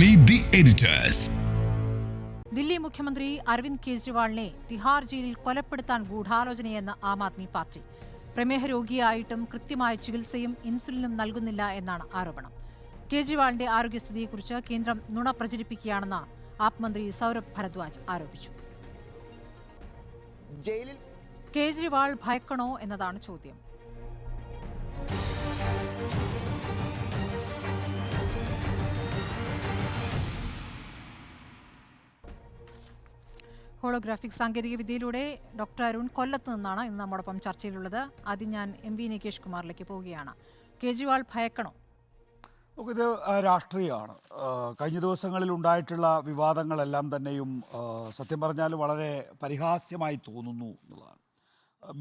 Meet the editors. Delhi മുഖ്യമന്ത്രി അരവിന്ദ് കെജ്രിവാളിനെ തിഹാർ ജയിലിൽ കൊലപ്പെടുത്താൻ ഗൂഢാലോചനയെന്ന് ആം ആദ്മി പാർട്ടി. പ്രമേഹ രോഗിയായിട്ടും കൃത്യമായ ചികിത്സയും ഇൻസുലിനും നൽകുന്നില്ല എന്നാണ് ആരോപണം. കേജ്രിവാളിന്റെ ആരോഗ്യസ്ഥിതിയെക്കുറിച്ച് കേന്ദ്രം നുണ പ്രചരിപ്പിക്കുകയാണെന്ന് ആപ് മന്ത്രി സൗരഭ് ഭരദ്വാജ് ആരോപിച്ചു. കേജ്രിവാൾ ഭയക്കണോ എന്നതാണ് ചോദ്യം. ഹോളോഗ്രാഫിക് സാങ്കേതിക വിദ്യയിലൂടെ ഡോക്ടർ അരുൺ കൊല്ലത്ത് നിന്നാണ് ഇന്ന് നമ്മോടൊപ്പം ചർച്ചയിലുള്ളത്. ആദ്യം ഞാൻ എം വി നികേഷ് കുമാറിലേക്ക് പോവുകയാണ്. കേജ്രിവാൾ ഭയക്കണോ? ഇത് രാഷ്ട്രീയമാണ്. കഴിഞ്ഞ ദിവസങ്ങളിൽ ഉണ്ടായിട്ടുള്ള വിവാദങ്ങളെല്ലാം തന്നെയും സത്യം പറഞ്ഞാൽ വളരെ പരിഹാസ്യമായി തോന്നുന്നു എന്നുള്ളതാണ്.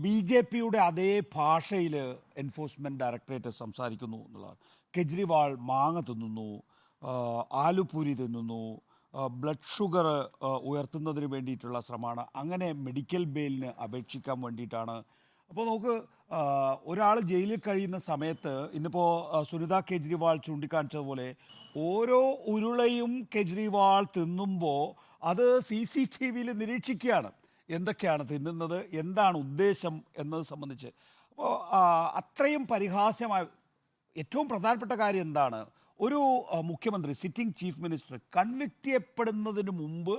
BJPയുടെ അതേ ഭാഷയിൽ എൻഫോഴ്സ്മെൻറ്റ് ഡയറക്ടറേറ്റ് സംസാരിക്കുന്നു എന്നുള്ളതാണ്. കെജ്രിവാൾ മാങ്ങ തിന്നുന്നു, ആലുപൂരി തിന്നുന്നു, ബ്ലഡ് ഷുഗർ ഉയർത്തുന്നതിന് വേണ്ടിയിട്ടുള്ള ശ്രമമാണ്, അങ്ങനെ മെഡിക്കൽ ബെയിലിന് അപേക്ഷിക്കാൻ വേണ്ടിയിട്ടാണ്. അപ്പോൾ നമുക്ക് ഒരാൾ ജയിലിൽ കഴിയുന്ന സമയത്ത് ഇന്നിപ്പോൾ സുനിത കേജ്രിവാൾ ചൂണ്ടിക്കാണിച്ചതുപോലെ ഓരോ ഉരുളയും കേജ്രിവാൾ തിന്നുമ്പോൾ അത് CCTVയിൽ നിരീക്ഷിക്കുകയാണ്, എന്തൊക്കെയാണ് തിന്നുന്നത്, എന്താണ് ഉദ്ദേശം എന്നത് സംബന്ധിച്ച്. അപ്പോൾ അത്രയും പരിഹാസ്യമായ ഏറ്റവും പ്രധാനപ്പെട്ട കാര്യം എന്താണ്, ഒരു മുഖ്യമന്ത്രി സിറ്റിംഗ് ചീഫ് മിനിസ്റ്റർ കൺവിക്റ്റ് ചെയ്യപ്പെടുന്നതിന് മുമ്പ്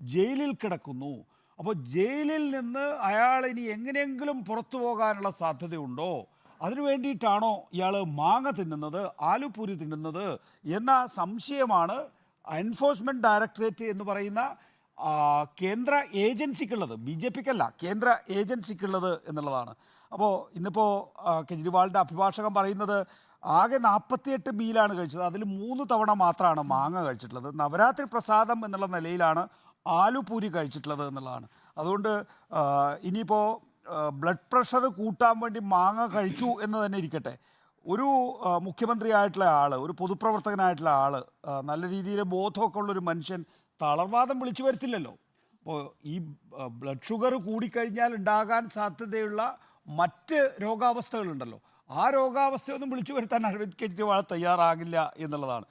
ജയിലിൽ കിടക്കുന്നു. അപ്പോൾ ജയിലിൽ നിന്ന് അയാൾ ഇനി എങ്ങനെയെങ്കിലും പുറത്തു പോകാനുള്ള സാധ്യതയുണ്ടോ, അതിനു വേണ്ടിയിട്ടാണോ ഇയാൾ മാങ്ങ തിന്നുന്നത്, ആലുപൂരി തിന്നുന്നത് എന്ന സംശയമാണ് എൻഫോഴ്സ്മെൻറ്റ് ഡയറക്ടറേറ്റ് എന്ന് പറയുന്ന കേന്ദ്ര ഏജൻസിക്കുള്ളത്. BJPക്കല്ല, കേന്ദ്ര ഏജൻസിക്കുള്ളത് എന്നുള്ളതാണ്. അപ്പോൾ ഇന്നിപ്പോൾ കെജ്രിവാളിൻ്റെ അഭിഭാഷകൻ പറയുന്നത് ആകെ 48 മീലാണ് കഴിച്ചത്, അതിൽ 3 തവണ മാത്രമാണ് മാങ്ങ കഴിച്ചിട്ടുള്ളത്. നവരാത്രി പ്രസാദം എന്നുള്ള നിലയിലാണ് ആലുപൂരി കഴിച്ചിട്ടുള്ളത് എന്നുള്ളതാണ്. അതുകൊണ്ട് ഇനിയിപ്പോൾ ബ്ലഡ് പ്രഷർ കൂട്ടാൻ വേണ്ടി മാങ്ങ കഴിച്ചു എന്ന് തന്നെ ഇരിക്കട്ടെ, ഒരു മുഖ്യമന്ത്രിയായിട്ടുള്ള ആൾ, ഒരു പൊതുപ്രവർത്തകനായിട്ടുള്ള ആൾ, നല്ല രീതിയിൽ ബോധമൊക്കെ ഉള്ളൊരു മനുഷ്യൻ തളർവാദം വിളിച്ചു വരുത്തില്ലല്ലോ. അപ്പോൾ ഈ ബ്ലഡ് ഷുഗർ കൂടിക്കഴിഞ്ഞാൽ ഉണ്ടാകാൻ സാധ്യതയുള്ള മറ്റ് രോഗാവസ്ഥകളുണ്ടല്ലോ, ആ രോഗാവസ്ഥയൊന്നും വിളിച്ചു വരുത്താൻ അരവിന്ദ് കെജ്രിവാൾ തയ്യാറാകില്ല എന്നുള്ളതാണ്.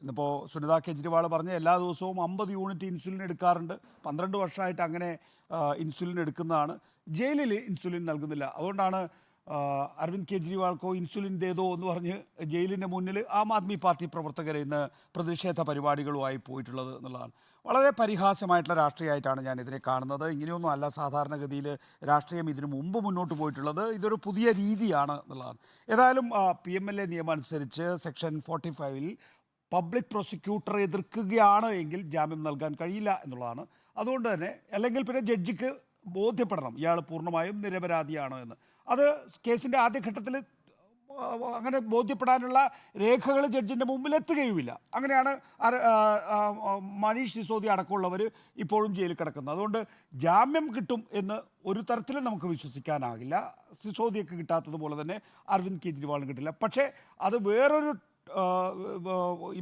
ഇന്നിപ്പോൾ സുനിത കേജ്രിവാൾ പറഞ്ഞ എല്ലാ ദിവസവും 50 യൂണിറ്റ് ഇൻസുലിൻ എടുക്കാറുണ്ട്, 12 വർഷമായിട്ട് അങ്ങനെ ഇൻസുലിൻ എടുക്കുന്നതാണ്. ജയിലിൽ ഇൻസുലിൻ നൽകുന്നില്ല, അതുകൊണ്ടാണ് അരവിന്ദ് കെജ്രിവാൾക്കോ ഇൻസുലിൻ ദേതോ എന്ന് പറഞ്ഞ് ജയിലിൻ്റെ മുന്നിൽ ആം ആദ്മി പാർട്ടി പ്രവർത്തകർ ഇന്ന് പ്രതിഷേധ പരിപാടികളുമായി പോയിട്ടുള്ളത് എന്നുള്ളതാണ്. വളരെ പരിഹാസ്യമായിട്ടുള്ള രാഷ്ട്രീയമായിട്ടാണ് ഞാൻ ഇതിനെ കാണുന്നത്. ഇങ്ങനെയൊന്നും അല്ല സാധാരണഗതിയിൽ രാഷ്ട്രീയം ഇതിനു മുമ്പ് മുന്നോട്ട് പോയിട്ടുള്ളത്, ഇതൊരു പുതിയ രീതിയാണ് എന്നുള്ളതാണ്. ഏതായാലും PMLA നിയമം അനുസരിച്ച് സെക്ഷൻ 45-ൽ പബ്ലിക് പ്രോസിക്യൂട്ടർ എതിർക്കുകയാണ് എങ്കിൽ ജാമ്യം നൽകാൻ കഴിയില്ല എന്നുള്ളതാണ്. അതുകൊണ്ട് തന്നെ അല്ലെങ്കിൽ പിന്നെ ജഡ്ജിക്ക് ബോധ്യപ്പെടണം ഇയാൾ പൂർണ്ണമായും നിരപരാധിയാണ് എന്ന്. അത് കേസിൻ്റെ ആദ്യഘട്ടത്തിൽ അങ്ങനെ ബോധ്യപ്പെടാനുള്ള രേഖകൾ ജഡ്ജിൻ്റെ മുമ്പിൽ എത്തുകയുമില്ല. അങ്ങനെയാണ് മനീഷ് സിസോദിയ അടക്കമുള്ളവർ ഇപ്പോഴും ജയിലിൽ കിടക്കുന്നത്. അതുകൊണ്ട് ജാമ്യം കിട്ടും എന്ന് ഒരു തരത്തിലും നമുക്ക് വിശ്വസിക്കാനാകില്ല. സിസോദിയക്ക് കിട്ടാത്തതുപോലെ തന്നെ അരവിന്ദ് കെജ്രിവാളിന് കിട്ടില്ല. പക്ഷേ അത് വേറൊരു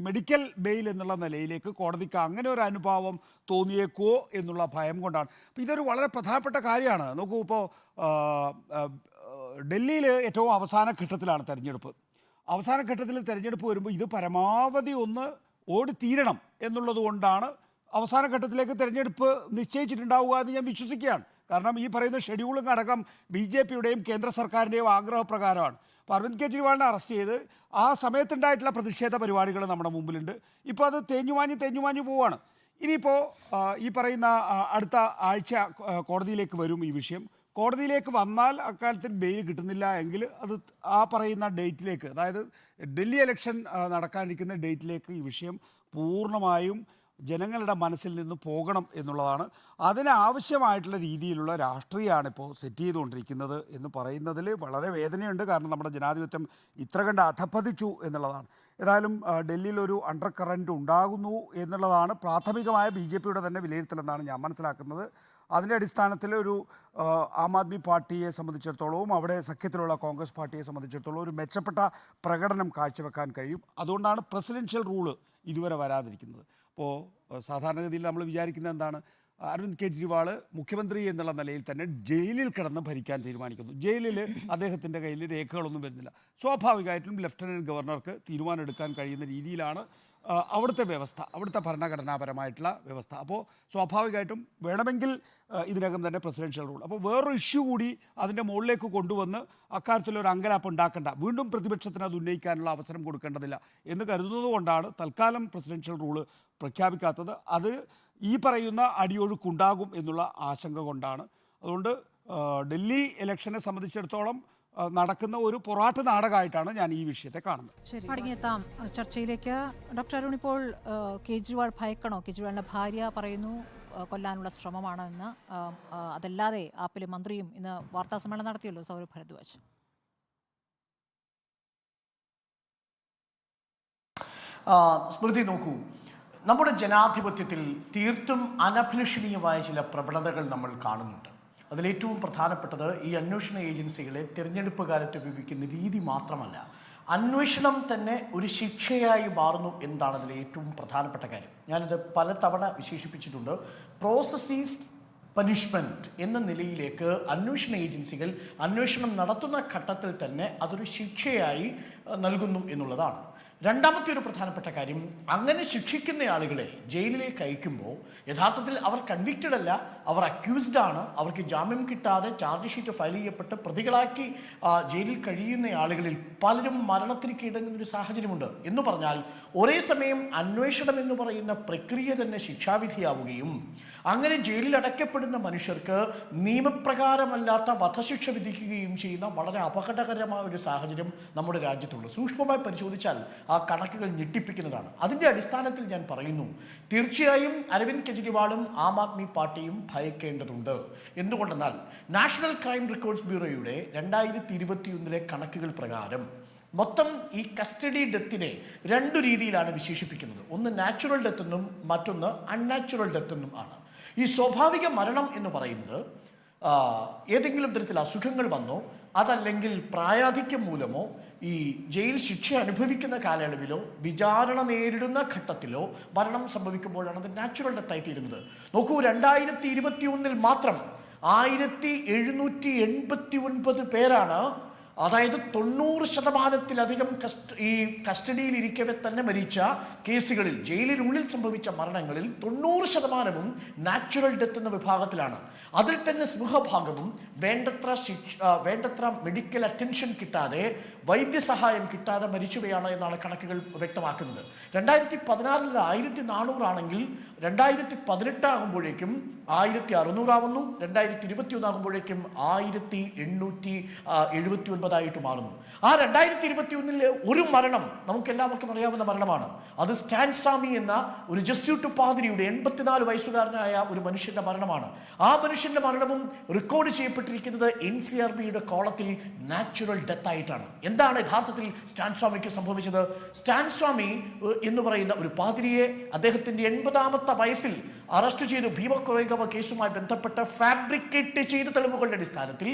മെഡിക്കൽ ബെയിൽ എന്നുള്ള നിലയിലേക്ക് കോടതിക്ക് അങ്ങനെ ഒരു അനുഭാവം തോന്നിയേക്കോ എന്നുള്ള ഭയം കൊണ്ടാണ്. അപ്പോൾ ഇതൊരു വളരെ പ്രധാനപ്പെട്ട കാര്യമാണ്. നോക്കൂ, ഇപ്പോൾ ഡൽഹിയിൽ ഏറ്റവും അവസാന ഘട്ടത്തിലാണ് തെരഞ്ഞെടുപ്പ്. അവസാന ഘട്ടത്തിൽ തെരഞ്ഞെടുപ്പ് വരുമ്പോൾ ഇത് പരമാവധി ഒന്ന് ഓടിത്തീരണം എന്നുള്ളത് കൊണ്ടാണ് അവസാന ഘട്ടത്തിലേക്ക് തെരഞ്ഞെടുപ്പ് നിശ്ചയിച്ചിട്ടുണ്ടാവുക എന്ന് ഞാൻ വിശ്വസിക്കുകയാണ്. കാരണം ഈ പറയുന്ന ഷെഡ്യൂളും അടക്കം BJPയുടെയും കേന്ദ്ര സർക്കാരിൻ്റെയും ആഗ്രഹപ്രകാരമാണ്. അപ്പോൾ അരവിന്ദ് കെജ്രിവാളിനെ അറസ്റ്റ് ചെയ്ത് ആ സമയത്തുണ്ടായിട്ടുള്ള പ്രതിഷേധ പരിപാടികൾ നമ്മുടെ മുമ്പിലുണ്ട്. ഇപ്പോൾ അത് തേഞ്ഞുമാഞ്ഞു പോവുകയാണ്. ഇനിയിപ്പോൾ ഈ പറയുന്ന അടുത്ത ആഴ്ച കോടതിയിലേക്ക് വരും ഈ വിഷയം. കോടതിയിലേക്ക് വന്നാൽ അക്കാലത്തിൽ ബെയിൽ കിട്ടുന്നില്ല എങ്കിൽ അത് ആ പറയുന്ന ഡേറ്റിലേക്ക്, അതായത് ഡൽഹി ഇലക്ഷൻ നടക്കാനിരിക്കുന്ന ഡേറ്റിലേക്ക് ഈ വിഷയം പൂർണ്ണമായും ജനങ്ങളുടെ മനസ്സിൽ നിന്ന് പോകണം എന്നുള്ളതാണ്. അതിനാവശ്യമായിട്ടുള്ള രീതിയിലുള്ള രാഷ്ട്രീയമാണ് ഇപ്പോൾ സെറ്റ് ചെയ്തുകൊണ്ടിരിക്കുന്നത് എന്ന് പറയുന്നതിൽ വളരെ വേദനയുണ്ട്. കാരണം നമ്മുടെ ജനാധിപത്യം ഇത്ര കണ്ട് അധപ്പതിച്ചു എന്നുള്ളതാണ്. ഏതായാലും ഡൽഹിയിൽ ഒരു അണ്ടർ കറൻറ്റ് ഉണ്ടാകുന്നു എന്നുള്ളതാണ് പ്രാഥമികമായ BJPയുടെ തന്നെ വിലയിരുത്തലെന്നാണ് ഞാൻ മനസ്സിലാക്കുന്നത്. അതിൻ്റെ അടിസ്ഥാനത്തിൽ ഒരു ആം ആദ്മി പാർട്ടിയെ സംബന്ധിച്ചിടത്തോളവും അവിടെ സഖ്യത്തിലുള്ള കോൺഗ്രസ് പാർട്ടിയെ സംബന്ധിച്ചിടത്തോളം ഒരു മെച്ചപ്പെട്ട പ്രകടനം കാഴ്ചവെക്കാൻ കഴിയും. അതുകൊണ്ടാണ് പ്രസിഡൻഷ്യൽ റൂള് ഇതുവരെ വരാതിരിക്കുന്നത്. അപ്പോൾ സാധാരണഗതിയിൽ നമ്മൾ വിചാരിക്കുന്നത് എന്താണ്, അരവിന്ദ് കെജ്രിവാൾ മുഖ്യമന്ത്രി എന്നുള്ള നിലയിൽ തന്നെ ജയിലിൽ കിടന്ന് ഭരിക്കാൻ തീരുമാനിക്കുന്നു. ജയിലിൽ അദ്ദേഹത്തിൻ്റെ കയ്യിൽ രേഖകളൊന്നും വരുന്നില്ല. സ്വാഭാവികമായിട്ടും ലഫ്റ്റനൻറ്റ് ഗവർണർക്ക് തീരുമാനം എടുക്കാൻ കഴിയുന്ന രീതിയിലാണ് അവിടുത്തെ വ്യവസ്ഥ, അവിടുത്തെ ഭരണഘടനാപരമായിട്ടുള്ള വ്യവസ്ഥ. അപ്പോൾ സ്വാഭാവികമായിട്ടും വേണമെങ്കിൽ ഇതിനകം തന്നെ പ്രസിഡൻഷ്യൽ റൂൾ. അപ്പോൾ വേറൊരു ഇഷ്യൂ കൂടി അതിൻ്റെ മുകളിലേക്ക് കൊണ്ടുവന്ന് അക്കാര്യത്തിലൊരു അങ്കലാപ്പ് ഉണ്ടാക്കേണ്ട, വീണ്ടും പ്രതിപക്ഷത്തിന് അത് ഉന്നയിക്കാനുള്ള അവസരം കൊടുക്കേണ്ടതില്ല എന്ന് കരുതുന്നത് കൊണ്ടാണ് തൽക്കാലം പ്രസിഡൻഷ്യൽ റൂള് പ്രഖ്യാപിക്കാത്തത്. അത് ഈ പറയുന്ന അടിയൊഴുക്കുണ്ടാകും എന്നുള്ള ആശങ്ക കൊണ്ടാണ്. അതുകൊണ്ട് ഡൽഹി ഇലക്ഷനെ സംബന്ധിച്ചിടത്തോളം നടക്കുന്ന ഒരു പൊറാട്ട് നാടകമായിട്ടാണ് ഞാൻ ഈ വിഷയത്തെ കാണുന്നത്. ശരി, മടങ്ങിയെത്താം ചർച്ചയിലേക്ക്. ഡോക്ടർ അരുൺ, ഇപ്പോൾ കേജ്രിവാൾ ഭയക്കണോ? കേജ്രിവാളിന്റെ ഭാര്യ പറയുന്നു കൊല്ലാനുള്ള ശ്രമമാണ് എന്ന്. അതല്ലാതെ ആപ്പിലെ മന്ത്രിയും ഇന്ന് വാർത്താ സമ്മേളനം നടത്തിയല്ലോ, സൗരഭ് ഭരദ്വാജ്. സ്മൃതി, നോക്കൂ, നമ്മുടെ ജനാധിപത്യത്തിൽ തീർത്തും അനഭിലഷണീയമായ ചില പ്രവണതകൾ നമ്മൾ കാണുന്നുണ്ട്. അതിലേറ്റവും പ്രധാനപ്പെട്ടത് ഈ അന്വേഷണ ഏജൻസികളെ തിരഞ്ഞെടുപ്പ് കാലത്ത് ഉപയോഗിക്കുന്ന രീതി മാത്രമല്ല, അന്വേഷണം തന്നെ ഒരു ശിക്ഷയായി മാറുന്നു എന്നതാണ് അതിലെ ഏറ്റവും പ്രധാനപ്പെട്ട കാര്യം. ഞാനിത് പലതവണ വിശേഷിപ്പിച്ചിട്ടുണ്ട്. പ്രോസസ് ഈസ് പനിഷ്മെൻറ്റ് എന്ന നിലയിലേക്ക് അന്വേഷണ ഏജൻസികൾ അന്വേഷണം നടത്തുന്ന ഘട്ടത്തിൽ തന്നെ അതൊരു ശിക്ഷയായി നൽകുന്നു എന്നുള്ളതാണ്. രണ്ടാമത്തെ ഒരു പ്രധാനപ്പെട്ട കാര്യം, അങ്ങനെ ശിക്ഷിക്കുന്ന ആളുകളെ ജയിലിലേക്ക് അയക്കുമ്പോൾ യഥാർത്ഥത്തിൽ അവർ കൺവിക്റ്റഡ് അല്ല, അവർ അക്യൂസ്ഡ് ആണ്. അവർക്ക് ജാമ്യം കിട്ടാതെ ചാർജ് ഷീറ്റ് ഫയൽ ചെയ്യപ്പെട്ട് പ്രതികളാക്കി ജയിലിൽ കഴിയുന്ന ആളുകളിൽ പലരും മരണത്തിന് കീഴടങ്ങുന്ന ഒരു സാഹചര്യമുണ്ട്. എന്ന് പറഞ്ഞാൽ ഒരേ സമയം അന്വേഷണം എന്ന് പറയുന്ന പ്രക്രിയ തന്നെ ശിക്ഷാവിധിയാവുകയും അങ്ങനെ ജയിലിൽ അടയ്ക്കപ്പെടുന്ന മനുഷ്യർക്ക് നിയമപ്രകാരമല്ലാത്ത വധശിക്ഷ വിധിക്കുകയും ചെയ്യുന്ന വളരെ അപകടകരമായ ഒരു സാഹചര്യം നമ്മുടെ രാജ്യത്തുണ്ട്. സൂക്ഷ്മമായി പരിശോധിച്ചാൽ ആ കണക്കുകൾ ഞെട്ടിപ്പിക്കുന്നതാണ്. അതിൻ്റെ അടിസ്ഥാനത്തിൽ ഞാൻ പറയുന്നു, തീർച്ചയായും അരവിന്ദ് കെജ്രിവാളും ആം ആദ്മി പാർട്ടിയും ഭയക്കേണ്ടതുണ്ട്. എന്തുകൊണ്ടെന്നാൽ നാഷണൽ ക്രൈം റെക്കോർഡ്സ് ബ്യൂറോയുടെ 2021 കണക്കുകൾ പ്രകാരം മൊത്തം ഈ കസ്റ്റഡി ഡെത്തിനെ രണ്ടു രീതിയിലാണ് വിശേഷിപ്പിക്കുന്നത്. ഒന്ന് നാച്ചുറൽ ഡെത്ത് എന്നും മറ്റൊന്ന് അൺനാച്ചുറൽ ഡെത്ത് എന്നും ആണ്. ഈ സ്വാഭാവിക മരണം എന്ന് പറയുന്നത് ഏതെങ്കിലും തരത്തിൽ അസുഖങ്ങൾ വന്നോ അതല്ലെങ്കിൽ പ്രായാധിക്യം മൂലമോ ഈ ജയിൽ ശിക്ഷ അനുഭവിക്കുന്ന കാലയളവിലോ വിചാരണ നേരിടുന്ന ഘട്ടത്തിലോ മരണം സംഭവിക്കുമ്പോഴാണ് അത് നാച്ചുറൽ ഡെത്തായി തീരുന്നത്. നോക്കൂ, 2021 മാത്രം 1789 പേരാണ്, അതായത് 90%-ലധികം ഈ കസ്റ്റഡിയിൽ ഇരിക്കവെ തന്നെ മരിച്ച കേസുകളിൽ, ജയിലിനുള്ളിൽ സംഭവിച്ച മരണങ്ങളിൽ 90% നാച്ചുറൽ ഡെത്ത് എന്ന വിഭാഗത്തിലാണ്. അതിൽ തന്നെ സിംഹഭാഗവും വേണ്ടത്ര മെഡിക്കൽ അറ്റൻഷൻ കിട്ടാതെ, വൈദ്യസഹായം കിട്ടാതെ മരിച്ചുകയാണ് എന്നാണ് കണക്കുകൾ വ്യക്തമാക്കുന്നത്. 2016 1400 ആണെങ്കിൽ 2018 ആകുമ്പോഴേക്കും 1600 ആവുന്നു, 2021 ആകുമ്പോഴേക്കും 1879 മാറുന്നു. ആ 2021 ഒരു മരണം നമുക്ക് എല്ലാവർക്കും അറിയാവുന്ന മരണമാണ്. അത് സ്റ്റാൻ സ്വാമി എന്ന ഒരു ജസ്യൂട്ട് പാതിരിയുടെ 84 വയസ്സുകാരനായ ഒരു മനുഷ്യന്റെ മരണമാണ്. ആ മനുഷ്യന്റെ മരണവും റെക്കോർഡ് ചെയ്യപ്പെട്ടിരിക്കുന്നത് NCRBയുടെ കോളത്തിൽ നാച്ചുറൽ ഡെത്ത് ആയിട്ടാണ്. എന്താണ് യഥാർത്ഥത്തിൽ സ്റ്റാൻ സ്വാമിക്ക് സംഭവിച്ചത്? സ്റ്റാൻ സ്വാമി എന്ന് പറയുന്ന ഒരു പാതിരിയെ അദ്ദേഹത്തിന്റെ 80ാമത്തെ വയസ്സിൽ അറസ്റ്റ് ചെയ്ത് ഭീമ കൊറേഗാവ് കേസുമായി ബന്ധപ്പെട്ട് ഫാബ്രിക്കേറ്റ് ചെയ്ത തെളിവുകളുടെ അടിസ്ഥാനത്തിൽ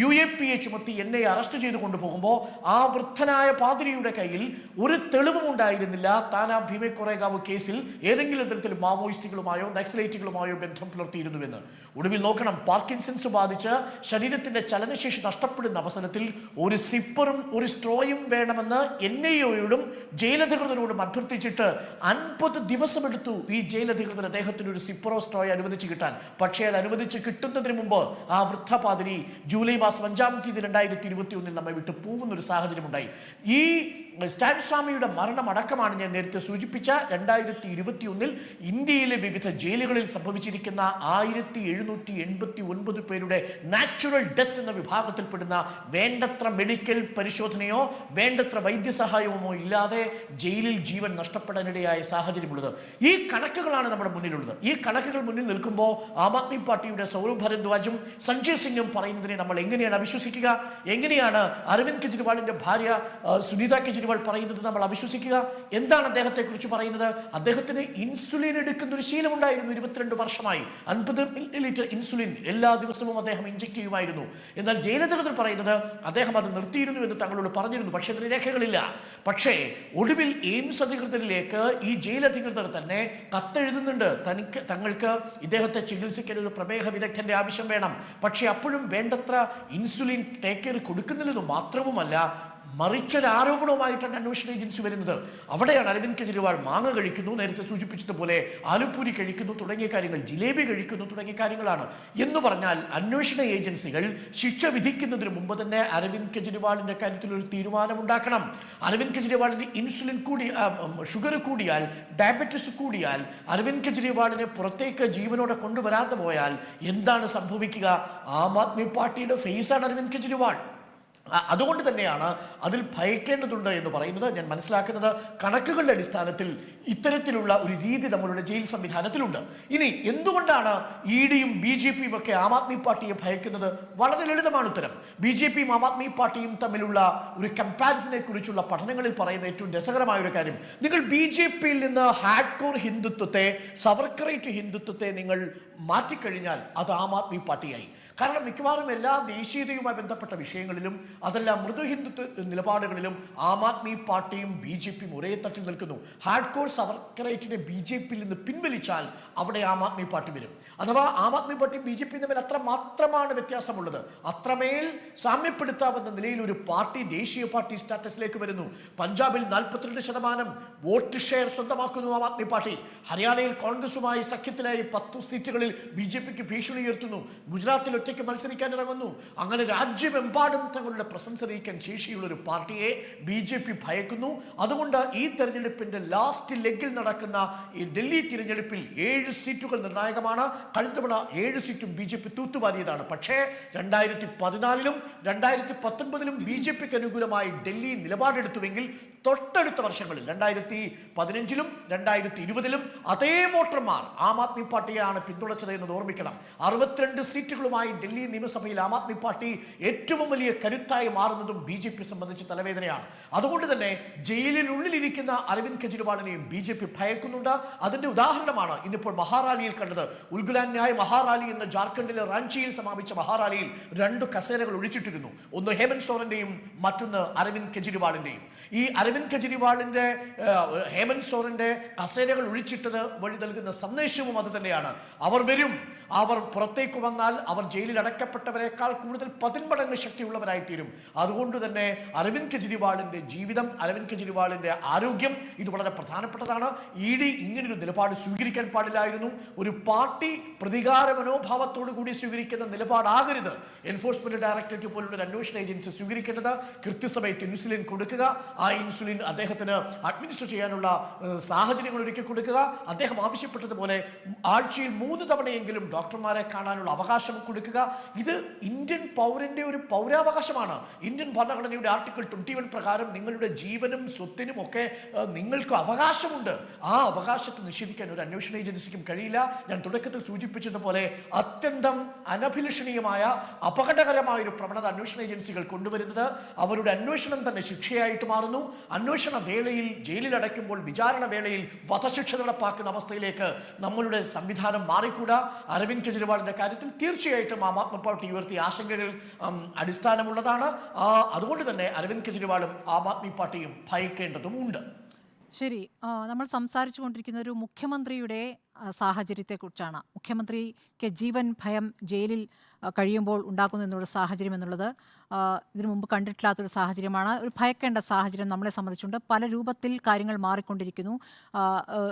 UAPA ചുമത്തി എന്നെ അറസ്റ്റ് ചെയ്ത് കൊണ്ടുപോകുമ്പോൾ ആ വൃദ്ധനായ പാതിരിയുടെ കയ്യിൽ ഒരു തെളിവും ഉണ്ടായിരുന്നില്ല താൻ ആ ഭീമ കൊറേഗാവ് കേസിൽ ഏതെങ്കിലും തരത്തിൽ മാവോയിസ്റ്റുകളുമായോ നക്സലൈറ്റുകളുമായോ ബന്ധം പുലർത്തിയിരുന്നുവെന്ന്. ഒടുവിൽ നോക്കണം, പാർക്കിൻസൺസ് ബാധിച്ച് ശരീരത്തിന്റെ ചലനശേഷി നഷ്ടപ്പെടുന്ന അവസരത്തിൽ ഒരു സിപ്പറും ഒരു സ്ട്രോയും വേണമെന്ന് NIOയോടും ജയിലധികൃതരോടും അഭ്യർത്ഥിച്ചിട്ട് 50 ദിവസമെടുത്തു ഈ ജയിലധികൃതർ അദ്ദേഹത്തിന് ഒരു സിപ്പറോ സ്ട്രോയോ അനുവദിച്ച് കിട്ടാൻ. പക്ഷേ അത് അനുവദിച്ച് കിട്ടുന്നതിന് മുമ്പ് ആ വൃദ്ധ പാതിരി ജൂലൈ മാസം 5-ാം തീയതി 2021 നമ്മെ വിട്ട് പോകുന്ന ഒരു സാഹചര്യമുണ്ടായി. ഈ സ്റ്റാൻ സ്വാമിയുടെ മരണമടക്കമാണ് ഞാൻ നേരത്തെ സൂചിപ്പിച്ച 2021 ഇന്ത്യയിലെ വിവിധ ജയിലുകളിൽ സംഭവിച്ചിരിക്കുന്ന 1789 പേരുടെ നാച്ചുറൽ ഡെത്ത് എന്ന വിഭാഗത്തിൽപ്പെടുന്ന വേണ്ടത്ര മെഡിക്കൽ പരിശോധനയോ വേണ്ടത്ര വൈദ്യസഹായമോ ഇല്ലാതെ ജയിലിൽ ജീവൻ നഷ്ടപ്പെടാനിടയായ സാഹചര്യമുള്ളത്. ഈ കണക്കുകളാണ് നമ്മുടെ മുന്നിലുള്ളത്. ഈ കണക്കുകൾ മുന്നിൽ നിൽക്കുമ്പോൾ ആം ആദ്മി പാർട്ടിയുടെ സൗരഭ് ഭരദ്വാജും സഞ്ജയ് സിംഗും പറയുന്നതിനെ നമ്മൾ എങ്ങനെയാണ് അവിശ്വസിക്കുക? എങ്ങനെയാണ് അരവിന്ദ് കെജ്രിവാളിന്റെ ഭാര്യ സുനീത കെജ്രിവാൾ പറയുന്നത് നമ്മൾ അവിശ്വസിക്കുക? എന്താണ് അദ്ദേഹത്തെ കുറിച്ച് പറയുന്നത്? അദ്ദേഹത്തിന് ഇൻസുലിൻ എടുക്കുന്ന ഒരു ശീലമുണ്ടായിരുന്നു. 22 വർഷമായി 50 ml ഇൻസുലിൻ എല്ലാ ദിവസവും അദ്ദേഹം ഇഞ്ചക്ട് ചെയ്യുമായിരുന്നു. എന്നാൽ ജയിലധികൃതർ പറയുന്നത് അദ്ദേഹം അത് നിർത്തിയിരുന്നു എന്ന് തങ്ങളോട് പറഞ്ഞിരുന്നു. പക്ഷേ അതിന് രേഖകളില്ല. പക്ഷേ ഒടുവിൽ എയിംസ് അധികൃതരിലേക്ക് ഈ ജയിലധികൃതർ തന്നെ കത്തെഴുതുന്നുണ്ട്. തങ്ങൾക്ക് ഇദ്ദേഹത്തെ ചികിത്സിക്കാൻ ഒരു പ്രമേഹ വിദഗ്ധന്റെ ആവശ്യം വേണം. പക്ഷേ അപ്പോഴും വേണ്ടത്ര ഇൻസുലിൻ ടേക്ക് കെയർ കൊടുക്കുന്നില്ലെന്ന് മാത്രവുമല്ല, മറിച്ചൊരു ആരോപണവുമായിട്ടാണ് അന്വേഷണ ഏജൻസി വരുന്നത്. അവിടെയാണ് അരവിന്ദ് കെജ്രിവാൾ മാങ്ങ കഴിക്കുന്നു, നേരത്തെ സൂചിപ്പിച്ചതുപോലെ ആലുപൂരി കഴിക്കുന്നു തുടങ്ങിയ കാര്യങ്ങൾ, ജിലേബി കഴിക്കുന്നു തുടങ്ങിയ കാര്യങ്ങളാണ്. എന്ന് പറഞ്ഞാൽ അന്വേഷണ ഏജൻസികൾ ശിക്ഷ വിധിക്കുന്നതിന് മുമ്പ് തന്നെ അരവിന്ദ് കെജ്രിവാളിന്റെ കാര്യത്തിൽ ഒരു തീരുമാനമുണ്ടാക്കണം. അരവിന്ദ് കെജ്രിവാളിന് ഇൻസുലിൻ കൂടി, ഷുഗർ കൂടിയാൽ, ഡയബറ്റിസ് കൂടിയാൽ, അരവിന്ദ് കെജ്രിവാളിനെ പുറത്തേക്ക് ജീവനോടെ കൊണ്ടുവരാതെ പോയാൽ എന്താണ് സംഭവിക്കുക? ആം ആദ്മി പാർട്ടിയുടെ ഫേസാണ് അരവിന്ദ് കെജ്രിവാൾ. അതുകൊണ്ട് തന്നെയാണ് അതിൽ ഭയക്കേണ്ടതുണ്ട് എന്ന് പറയുന്നത്. ഞാൻ മനസ്സിലാക്കുന്നത് കണക്കുകളുടെ അടിസ്ഥാനത്തിൽ ഇത്തരത്തിലുള്ള ഒരു രീതി നമ്മളുടെ ജയിൽ സംവിധാനത്തിലുണ്ട്. ഇനി എന്തുകൊണ്ടാണ് ഇ ഡിയും ബി ജെ പിയും ഒക്കെ ആം ആദ്മി പാർട്ടിയെ ഭയക്കുന്നത്? വളരെ ലളിതമാണ് ഉത്തരം. ബി ജെ പിയും ആം ആദ്മി പാർട്ടിയും തമ്മിലുള്ള ഒരു കമ്പാരിസനെ കുറിച്ചുള്ള പഠനങ്ങളിൽ പറയുന്ന ഏറ്റവും രസകരമായ ഒരു കാര്യം, നിങ്ങൾ ബി ജെ പിയിൽ നിന്ന് ഹാർഡ് കോർ ഹിന്ദുത്വത്തെ, സവർക്കറേറ്റ് ഹിന്ദുത്വത്തെ നിങ്ങൾ മാറ്റിക്കഴിഞ്ഞാൽ അത് ആം ആദ്മി പാർട്ടിയായി. കാരണം മിക്കവാറും എല്ലാ ദേശീയതയുമായി ബന്ധപ്പെട്ട വിഷയങ്ങളിലും അതെല്ലാം മൃദു ഹിന്ദുത്വ നിലപാടുകളിലും ആം ആദ്മി പാർട്ടിയും ബി ജെ പിയും ഒരേ തട്ടിൽ നിൽക്കുന്നു. ഹാർഡ് കോർ സവർക്കറേറ്റിനെ ബി ജെ പിയിൽ നിന്ന് പിൻവലിച്ചാൽ അവിടെ ആം ആദ്മി പാർട്ടി വരും. അഥവാ ആം ആദ്മി പാർട്ടിയും ബി ജെ പിയും തമ്മിൽ അത്ര മാത്രമാണ് വ്യത്യാസമുള്ളത്. അത്രമേൽ സാമ്യപ്പെടുത്താവുന്ന നിലയിൽ ഒരു പാർട്ടി ദേശീയ പാർട്ടി സ്റ്റാറ്റസിലേക്ക് വരുന്നു. പഞ്ചാബിൽ 42% vote share സ്വന്തമാക്കുന്നു Aam Aadmi party. ഹരിയാനയിൽ കോൺഗ്രസുമായി സഖ്യത്തിലായി 10 സീറ്റുകളിൽ ബി ജെ പിക്ക് ഭീഷണി ഉയർത്തുന്നു. ഗുജറാത്തിൽ ഒറ്റയ്ക്ക് മത്സരിക്കാൻ ഇറങ്ങുന്നു. അങ്ങനെ രാജ്യമെമ്പാടും തങ്ങളുടെ പ്രസൻസ് അറിയിക്കാൻ ശേഷിയുള്ള ഒരു പാർട്ടിയെ ബി ജെ പി ഭയക്കുന്നു. അതുകൊണ്ട് ഈ തെരഞ്ഞെടുപ്പിന്റെ ലാസ്റ്റ് ലെഗിൽ നടക്കുന്ന ഈ ഡൽഹി തിരഞ്ഞെടുപ്പിൽ 7 സീറ്റുകൾ നിർണായകമാണ്. കഴിഞ്ഞ തവണ 7 സീറ്റും ബി ജെ പി തൂത്തുവാരിയതാണ്. പക്ഷേ 2014-ലും 2019-ലും ബി ജെ പിക്ക് അനുകൂലമായി ഡൽഹി നിലപാടെടുത്തുവെങ്കിൽ തൊട്ടടുത്ത വർഷങ്ങളിൽ 2015-ലും 2020-ലും അതേ വോട്ടർമാർ ആം ആദ്മി പാർട്ടിയാണ് പിന്തുണച്ചത് എന്നത് ഓർമ്മിക്കണം. 62 സീറ്റുകളുമായി ഡൽഹി നിയമസഭയിൽ ആം ആദ്മി പാർട്ടി ഏറ്റവും വലിയ കരുത്തായി മാറുന്നതും ബി ജെ പി സംബന്ധിച്ച് തലവേദനയാണ്. അതുകൊണ്ട് തന്നെ ജയിലിനുള്ളിലിരിക്കുന്ന അരവിന്ദ് കെജ്രിവാളിനെയും ബി ജെ പി ഭയക്കുന്നുണ്ട്. അതിന്റെ ഉദാഹരണമാണ് ഇന്നിപ്പോൾ മഹാറാലിയിൽ കണ്ടത്. ഉൽഗുലാൻ ന്യായ് മഹാറാലി എന്ന ജാർഖണ്ഡിലെ റാഞ്ചിയിൽ സമാപിച്ച മഹാറാലിയിൽ 2 കസേരകൾ ഒഴിച്ചിട്ടിരുന്നു. ഒന്ന് ഹേമന്ത് സോറന്റെയും മറ്റൊന്ന് അരവിന്ദ് കെജ്രിവാളിന്റെയും. ഈ അരവിന്ദ് കെജ്രിവാളിന്റെ, ഹേമന്ത് സോറന്റെ കസേരകൾ ഒഴിച്ചിട്ടത് വഴി നൽകുന്ന സന്ദേശവും അത് തന്നെയാണ്. അവർ വരും, അവർ പുറത്തേക്ക് വന്നാൽ അവർ ജയിലിൽ അടക്കപ്പെട്ടവരെക്കാൾ കൂടുതൽ 10 മടങ്ങ് ശക്തിയുള്ളവരായി തീരും. അതുകൊണ്ട് തന്നെ അരവിന്ദ് കെജ്രിവാളിന്റെ ജീവിതം, അരവിന്ദ് കെജ്രിവാളിന്റെ ആരോഗ്യം ഇത് വളരെ പ്രധാനപ്പെട്ടതാണ്. ഇ ഡി ഇങ്ങനൊരു നിലപാട് സ്വീകരിക്കാൻ പാടില്ലായിരുന്നു. ഒരു പാർട്ടി പ്രതികാര മനോഭാവത്തോടു കൂടി സ്വീകരിക്കുന്ന നിലപാടാകരുത് എൻഫോഴ്സ്മെന്റ് ഡയറക്ടറേറ്റ് പോലുള്ള ഒരു അന്വേഷണ ഏജൻസി സ്വീകരിക്കേണ്ടത്. കൃത്യസമയത്ത് ഇൻസുലിൻ കൊടുക്കുക, ആ ഇൻസുലിൻ അദ്ദേഹത്തിന് അഡ്മിനിസ്റ്റർ ചെയ്യാനുള്ള സാഹചര്യങ്ങൾ ഒരുക്കി കൊടുക്കുക. അദ്ദേഹം ആവശ്യപ്പെട്ടതുപോലെ ആഴ്ചയിൽ 3 തവണയെങ്കിലും ഡോക്ടർമാരെ കാണാനുള്ള അവകാശം കൊടുക്കുക. ഇത് ഇന്ത്യൻ പൗരന്റെ ഒരു പൗരാവകാശമാണ്. ഇന്ത്യൻ ഭരണഘടനയുടെ ആർട്ടിക്കിൾ 21 പ്രകാരം നിങ്ങളുടെ ജീവനും സ്വത്തിനും ഒക്കെ നിങ്ങൾക്ക് അവകാശമുണ്ട്. ആ അവകാശത്തെ നിഷേധിക്കാൻ ഒരു അന്വേഷണ ഏജൻസിക്കും കഴിയില്ല. ഞാൻ തുടക്കത്തിൽ സൂചിപ്പിച്ചതുപോലെ അത്യന്തം അനഭിലഷണീയമായ, അപകടകരമായ ഒരു പ്രവണത അന്വേഷണ ഏജൻസികൾ കൊണ്ടുവരുന്നത് അവരുടെ അന്വേഷണം തന്നെ ശിക്ഷയായിട്ട് മാറുന്നു. അന്വേഷണ വേളയിൽ ജയിലിൽ അടയ്ക്കുമ്പോൾ വിചാരണ വേളയിൽ വധശിക്ഷ നടപ്പാക്കുന്ന അവസ്ഥയിലേക്ക് നമ്മളുടെ സംവിധാനം മാറിക്കൂടാ. അരവിന്ദ് കെജ്രിവാളിന്റെ കാര്യത്തിൽ തീർച്ചയായിട്ടും ആം ആദ്മി പാർട്ടി ഉയർത്തിയ ആശങ്കകൾ അടിസ്ഥാനമുള്ളതാണ്. അതുകൊണ്ട് തന്നെ അരവിന്ദ് കെജ്രിവാളും ആം ആദ്മി പാർട്ടിയും ഭയക്കേണ്ടതുമുണ്ട്. ശരി, നമ്മൾ സംസാരിച്ചു കൊണ്ടിരിക്കുന്ന ഒരു മുഖ്യമന്ത്രിയുടെ സാഹചര്യത്തെക്കുറിച്ചാണ്. മുഖ്യമന്ത്രിക്ക് ജീവൻ ഭയം ജയിലിൽ കഴിയുമ്പോൾ ഉണ്ടാക്കുന്നു എന്നുള്ള സാഹചര്യം എന്നുള്ളത് ഇതിനു മുമ്പ് കണ്ടിട്ടില്ലാത്തൊരു സാഹചര്യമാണ്. ഒരു ഭയക്കേണ്ട സാഹചര്യം നമ്മളെ സംബന്ധിച്ചുണ്ട്. പല രൂപത്തിൽ കാര്യങ്ങൾ മാറിക്കൊണ്ടിരിക്കുന്നു.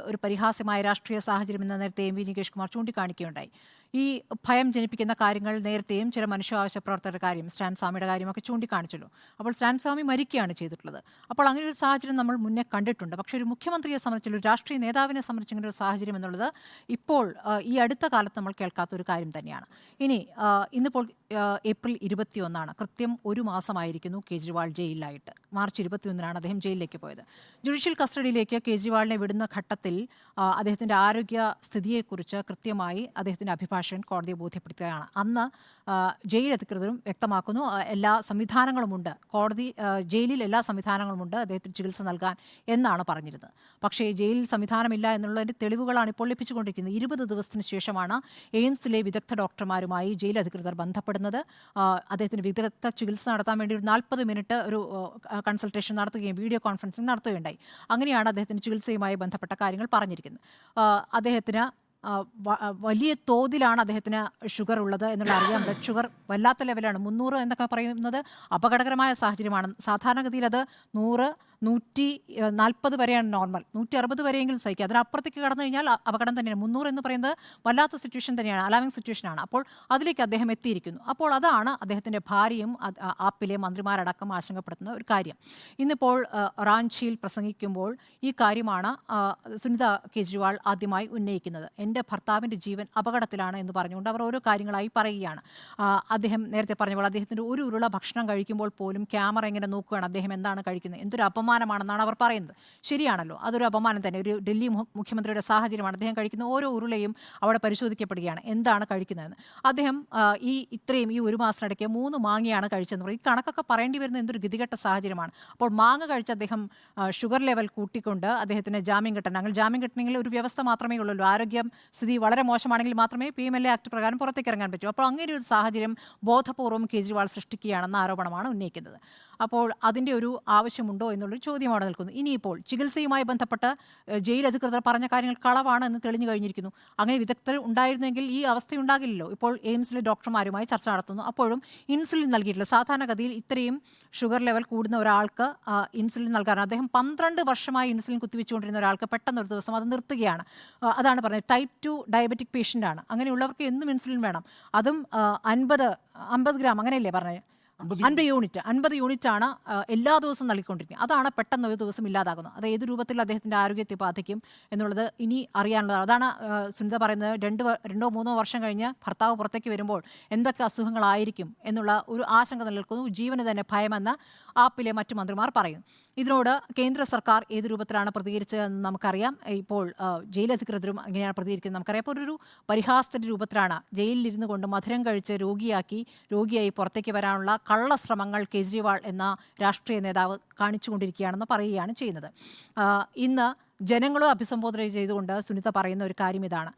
ഒരു പരിഹാസ്യമായ രാഷ്ട്രീയ സാഹചര്യം എന്ന നേരത്തെ എം വി നികേഷ് കുമാർ ചൂണ്ടിക്കാണിക്കുകയുണ്ടായി. ഈ ഭയം ജനിപ്പിക്കുന്ന കാര്യങ്ങൾ നേരത്തെയും ചില മനുഷ്യാവകാശ പ്രവർത്തകരുടെ കാര്യം, സ്റ്റാൻ സ്വാമിയുടെ കാര്യമൊക്കെ ചൂണ്ടിക്കാണിച്ചല്ലോ. അപ്പോൾ സ്റ്റാൻ സ്വാമി മരിക്കുകയാണ് ചെയ്തിട്ടുള്ളത്. അപ്പോൾ അങ്ങനെ ഒരു സാഹചര്യം നമ്മൾ മുന്നേ കണ്ടിട്ടുണ്ട്. പക്ഷേ ഒരു മുഖ്യമന്ത്രിയെ സംബന്ധിച്ചുള്ള, ഒരു രാഷ്ട്രീയ നേതാവിനെ സംബന്ധിച്ച് ഇങ്ങനെ ഒരു സാഹചര്യം എന്നുള്ളത് ഇപ്പോൾ ഈ അടുത്ത കാലത്ത് നമ്മൾ കേൾക്കാത്ത ഒരു കാര്യം തന്നെയാണ്. ഇനി ഇന്നിപ്പോൾ ഏപ്രിൽ 21 കൃത്യം 1 മാസമായിരിക്കുന്നു കേജ്രിവാൾ ജയിലിലായിട്ട്. മാർച്ച് 21 അദ്ദേഹം ജയിലിലേക്ക് പോയത്. ജുഡീഷ്യൽ കസ്റ്റഡിയിലേക്ക് കേജ്രിവാളിനെ വിടുന്ന ഘട്ടത്തിൽ അദ്ദേഹത്തിൻ്റെ ആരോഗ്യ സ്ഥിതിയെക്കുറിച്ച് കൃത്യമായി അദ്ദേഹത്തിൻ്റെ അഭിഭാഷകൻ കോടതിയെ ബോധ്യപ്പെടുത്തുകയാണ്. അന്ന് ജയിൽ അധികൃതരും വ്യക്തമാക്കുന്നു, എല്ലാ സംവിധാനങ്ങളുമുണ്ട്, ജയിലിൽ എല്ലാ സംവിധാനങ്ങളുമുണ്ട് അദ്ദേഹത്തിന് ചികിത്സ നൽകാൻ എന്നാണ് പറഞ്ഞിരുന്നത്. പക്ഷേ ജയിലിൽ സംവിധാനമില്ല എന്നുള്ളതിൻ്റെ തെളിവുകളാണ് ഇപ്പോൾ ലഭിച്ചുകൊണ്ടിരിക്കുന്നത്. 20 ദിവസത്തിന് ശേഷമാണ് എയിംസിലെ വിദഗ്ധ ഡോക്ടർമാരുമായി ജയിൽ അധികൃതർ ബന്ധപ്പെടുന്നത്. അദ്ദേഹത്തിന് വിദഗ്ധ ചികിത്സ നടത്താൻ വേണ്ടി ഒരു 40 മിനിറ്റ് ഒരു കൺസൾട്ടേഷൻ നടത്തുകയും വീഡിയോ കോൺഫറൻസിംഗ് നടത്തുകയുണ്ടായി. അങ്ങനെയാണ് അദ്ദേഹത്തിന് ചികിത്സയുമായി ബന്ധപ്പെട്ട കാര്യങ്ങൾ പറഞ്ഞിരിക്കുന്നത്. അദ്ദേഹത്തിന് വലിയ തോതിലാണ് അദ്ദേഹത്തിന് ഷുഗർ ഉള്ളത് എന്നുള്ള അറിയാം. ബ്ലഡ് ഷുഗർ വല്ലാത്ത ലെവലാണ്. 300 എന്നൊക്കെ പറയുന്നത് അപകടകരമായ സാഹചര്യമാണ്. സാധാരണഗതിയിൽ അത് 100, 140 വരെയാണ് നോർമൽ. 160 വരെയെങ്കിലും സഹിക്കുക. അതിനപ്പുറത്തേക്ക് കടന്നു കഴിഞ്ഞാൽ അപകടം തന്നെയാണ്. 300 എന്ന് പറയുന്നത് വല്ലാത്ത സിറ്റുവേഷൻ തന്നെയാണ്, അലാമിംഗ് സിറ്റുവേഷനാണ്. അപ്പോൾ അതിലേക്ക് അദ്ദേഹം എത്തിയിരിക്കുന്നു. അപ്പോൾ അതാണ് അദ്ദേഹത്തിൻ്റെ ഭാര്യയും ആപ്പിലെ മന്ത്രിമാരടക്കം ആശങ്കപ്പെടുത്തുന്ന ഒരു കാര്യം. ഇന്നിപ്പോൾ റാഞ്ചിയിൽ പ്രസംഗിക്കുമ്പോൾ ഈ കാര്യമാണ് സുനിത കേജ്രിവാൾ ആദ്യമായി ഉന്നയിക്കുന്നത്. എൻ്റെ ഭർത്താവിൻ്റെ ജീവൻ അപകടത്തിലാണ് എന്ന് പറഞ്ഞുകൊണ്ട് അവർ ഓരോ കാര്യങ്ങളായി പറയുകയാണ്. അദ്ദേഹം നേരത്തെ പറഞ്ഞ പോലെ അദ്ദേഹത്തിൻ്റെ ഒരു ഉരുള ഭക്ഷണം കഴിക്കുമ്പോൾ പോലും ക്യാമറ ഇങ്ങനെ നോക്കുകയാണ് അദ്ദേഹം എന്താണ് കഴിക്കുന്നത്. എന്തൊരു അപമാനമാണെന്നാണ് അവർ പറയുന്നത്. ശരിയാണല്ലോ, അതൊരു അപമാനം തന്നെ. ഒരു ഡൽഹി മുഖ്യമന്ത്രിയുടെ സാഹചര്യമാണ്. അദ്ദേഹം കഴിക്കുന്ന ഓരോ ഉരുളയും അവിടെ പരിശോധിക്കപ്പെടുകയാണ് എന്താണ് കഴിക്കുന്നതെന്ന്. അദ്ദേഹം ഈ ഒരു മാസത്തിനിടയ്ക്ക് 3 മാങ്ങയാണ് കഴിച്ചതെന്ന് പറയും. ഈ കണക്കൊക്കെ പറയേണ്ടി വരുന്ന എന്തൊരു ഗതികെട്ട സാഹചര്യമാണ്. അപ്പോൾ മാങ്ങ കഴിച്ച് അദ്ദേഹം ഷുഗർ ലെവൽ കൂട്ടിക്കൊണ്ട് അദ്ദേഹത്തിന് ജാമ്യം കിട്ടാൻ, അങ്ങനെ ജാമ്യം കിട്ടണമെങ്കിൽ ഒരു വ്യവസ്ഥ മാത്രമേ ഉള്ളൂ. ആരോഗ്യം സ്ഥിതി വളരെ മോശമാണെങ്കിൽ മാത്രമേ PMLA ആക്ട് പ്രകാരം പുറത്തേക്ക് ഇറങ്ങാൻ പറ്റൂ. അപ്പോൾ അങ്ങനെ ഒരു സാഹചര്യം ബോധപൂർവ്വം കേജ്രിവാൾ സൃഷ്ടിക്കുകയാണെന്ന ആരോപണമാണ് ഉന്നയിക്കുന്നത്. അപ്പോൾ അതിൻ്റെ ഒരു ആവശ്യമുണ്ടോ എന്നുള്ളൊരു ചോദ്യം അവിടെ നിൽക്കുന്നു. ഇനിയിപ്പോൾ ചികിത്സയുമായി ബന്ധപ്പെട്ട് ജയിൽ അധികൃതർ പറഞ്ഞ കാര്യങ്ങൾ കളവാണ് എന്ന് തെളിഞ്ഞു കഴിഞ്ഞിരിക്കുന്നു. അങ്ങനെ വിദഗ്ധർ ഉണ്ടായിരുന്നെങ്കിൽ ഈ അവസ്ഥയുണ്ടാകില്ലല്ലോ. ഇപ്പോൾ എയിംസിലെ ഡോക്ടർമാരുമായി ചർച്ച നടത്തുന്നു. അപ്പോഴും ഇൻസുലിൻ നൽകിയിട്ടില്ല. സാധാരണഗതിയിൽ ഇത്രയും ഷുഗർ ലെവൽ കൂടുന്ന ഒരാൾക്ക് ഇൻസുലിൻ നൽകാനാണ്. അദ്ദേഹം 12 വർഷമായി ഇൻസുലിൻ കുത്തിവെച്ചുകൊണ്ടിരുന്ന ഒരാൾക്ക് പെട്ടെന്ന് ഒരു ദിവസം അത് നിർത്തുകയാണ്. അതാണ് പറഞ്ഞത്, ടൈപ്പ് 2 ഡയബറ്റിക് പേഷ്യൻ്റാണ്. അങ്ങനെയുള്ളവർക്ക് എന്നും ഇൻസുലിൻ വേണം. അതും 50 ഗ്രാം അങ്ങനെയല്ലേ പറഞ്ഞത്, 50 യൂണിറ്റാണ് എല്ലാ ദിവസവും നൽകിക്കൊണ്ടിരിക്കുന്നത്. അതാണ് പെട്ടെന്ന് ഒരു ദിവസം ഇല്ലാതാകുന്നത്. അത് ഏത് രൂപത്തിൽ അദ്ദേഹത്തിൻ്റെ ആരോഗ്യത്തെ ബാധിക്കും എന്നുള്ളത് ഇനി അറിയാനുള്ളതാണ്. അതാണ് സുനിത പറയുന്നത്, 2-3 വർഷം കഴിഞ്ഞ് ഭർത്താവ് പുറത്തേക്ക് വരുമ്പോൾ എന്തൊക്കെ അസുഖങ്ങളായിരിക്കും എന്നുള്ള ഒരു ആശങ്ക നിലനിൽക്കുന്നു. ജീവന് തന്നെ ഭയമെന്ന് ആപ്പിലെ മറ്റു മന്ത്രിമാർ പറയുന്നു. ഇതിനോട് കേന്ദ്ര സർക്കാർ ഏത് രൂപത്തിലാണ് പ്രതികരിച്ചതെന്ന് നമുക്കറിയാം. ഇപ്പോൾ ജയിലധികൃതരും എങ്ങനെയാണ് പ്രതികരിക്കുന്നത് നമുക്കറിയാം. അപ്പോൾ ഒരു പരിഹാസത്തിൻ്റെ രൂപത്തിലാണ് ജയിലിലിരുന്നു കൊണ്ട് മധുരം കഴിച്ച് രോഗിയായി പുറത്തേക്ക് വരാനുള്ള കള്ളശ്രമങ്ങൾ കേജ്രിവാൾ എന്ന രാഷ്ട്രീയ നേതാവ് കാണിച്ചുകൊണ്ടിരിക്കുകയാണെന്ന് പറയുകയാണ് ചെയ്യുന്നത്. ഇന്ന് ജനങ്ങളെ അഭിസംബോധന ചെയ്തുകൊണ്ട് സുനിത പറയുന്ന ഒരു കാര്യം ഇതാണ്: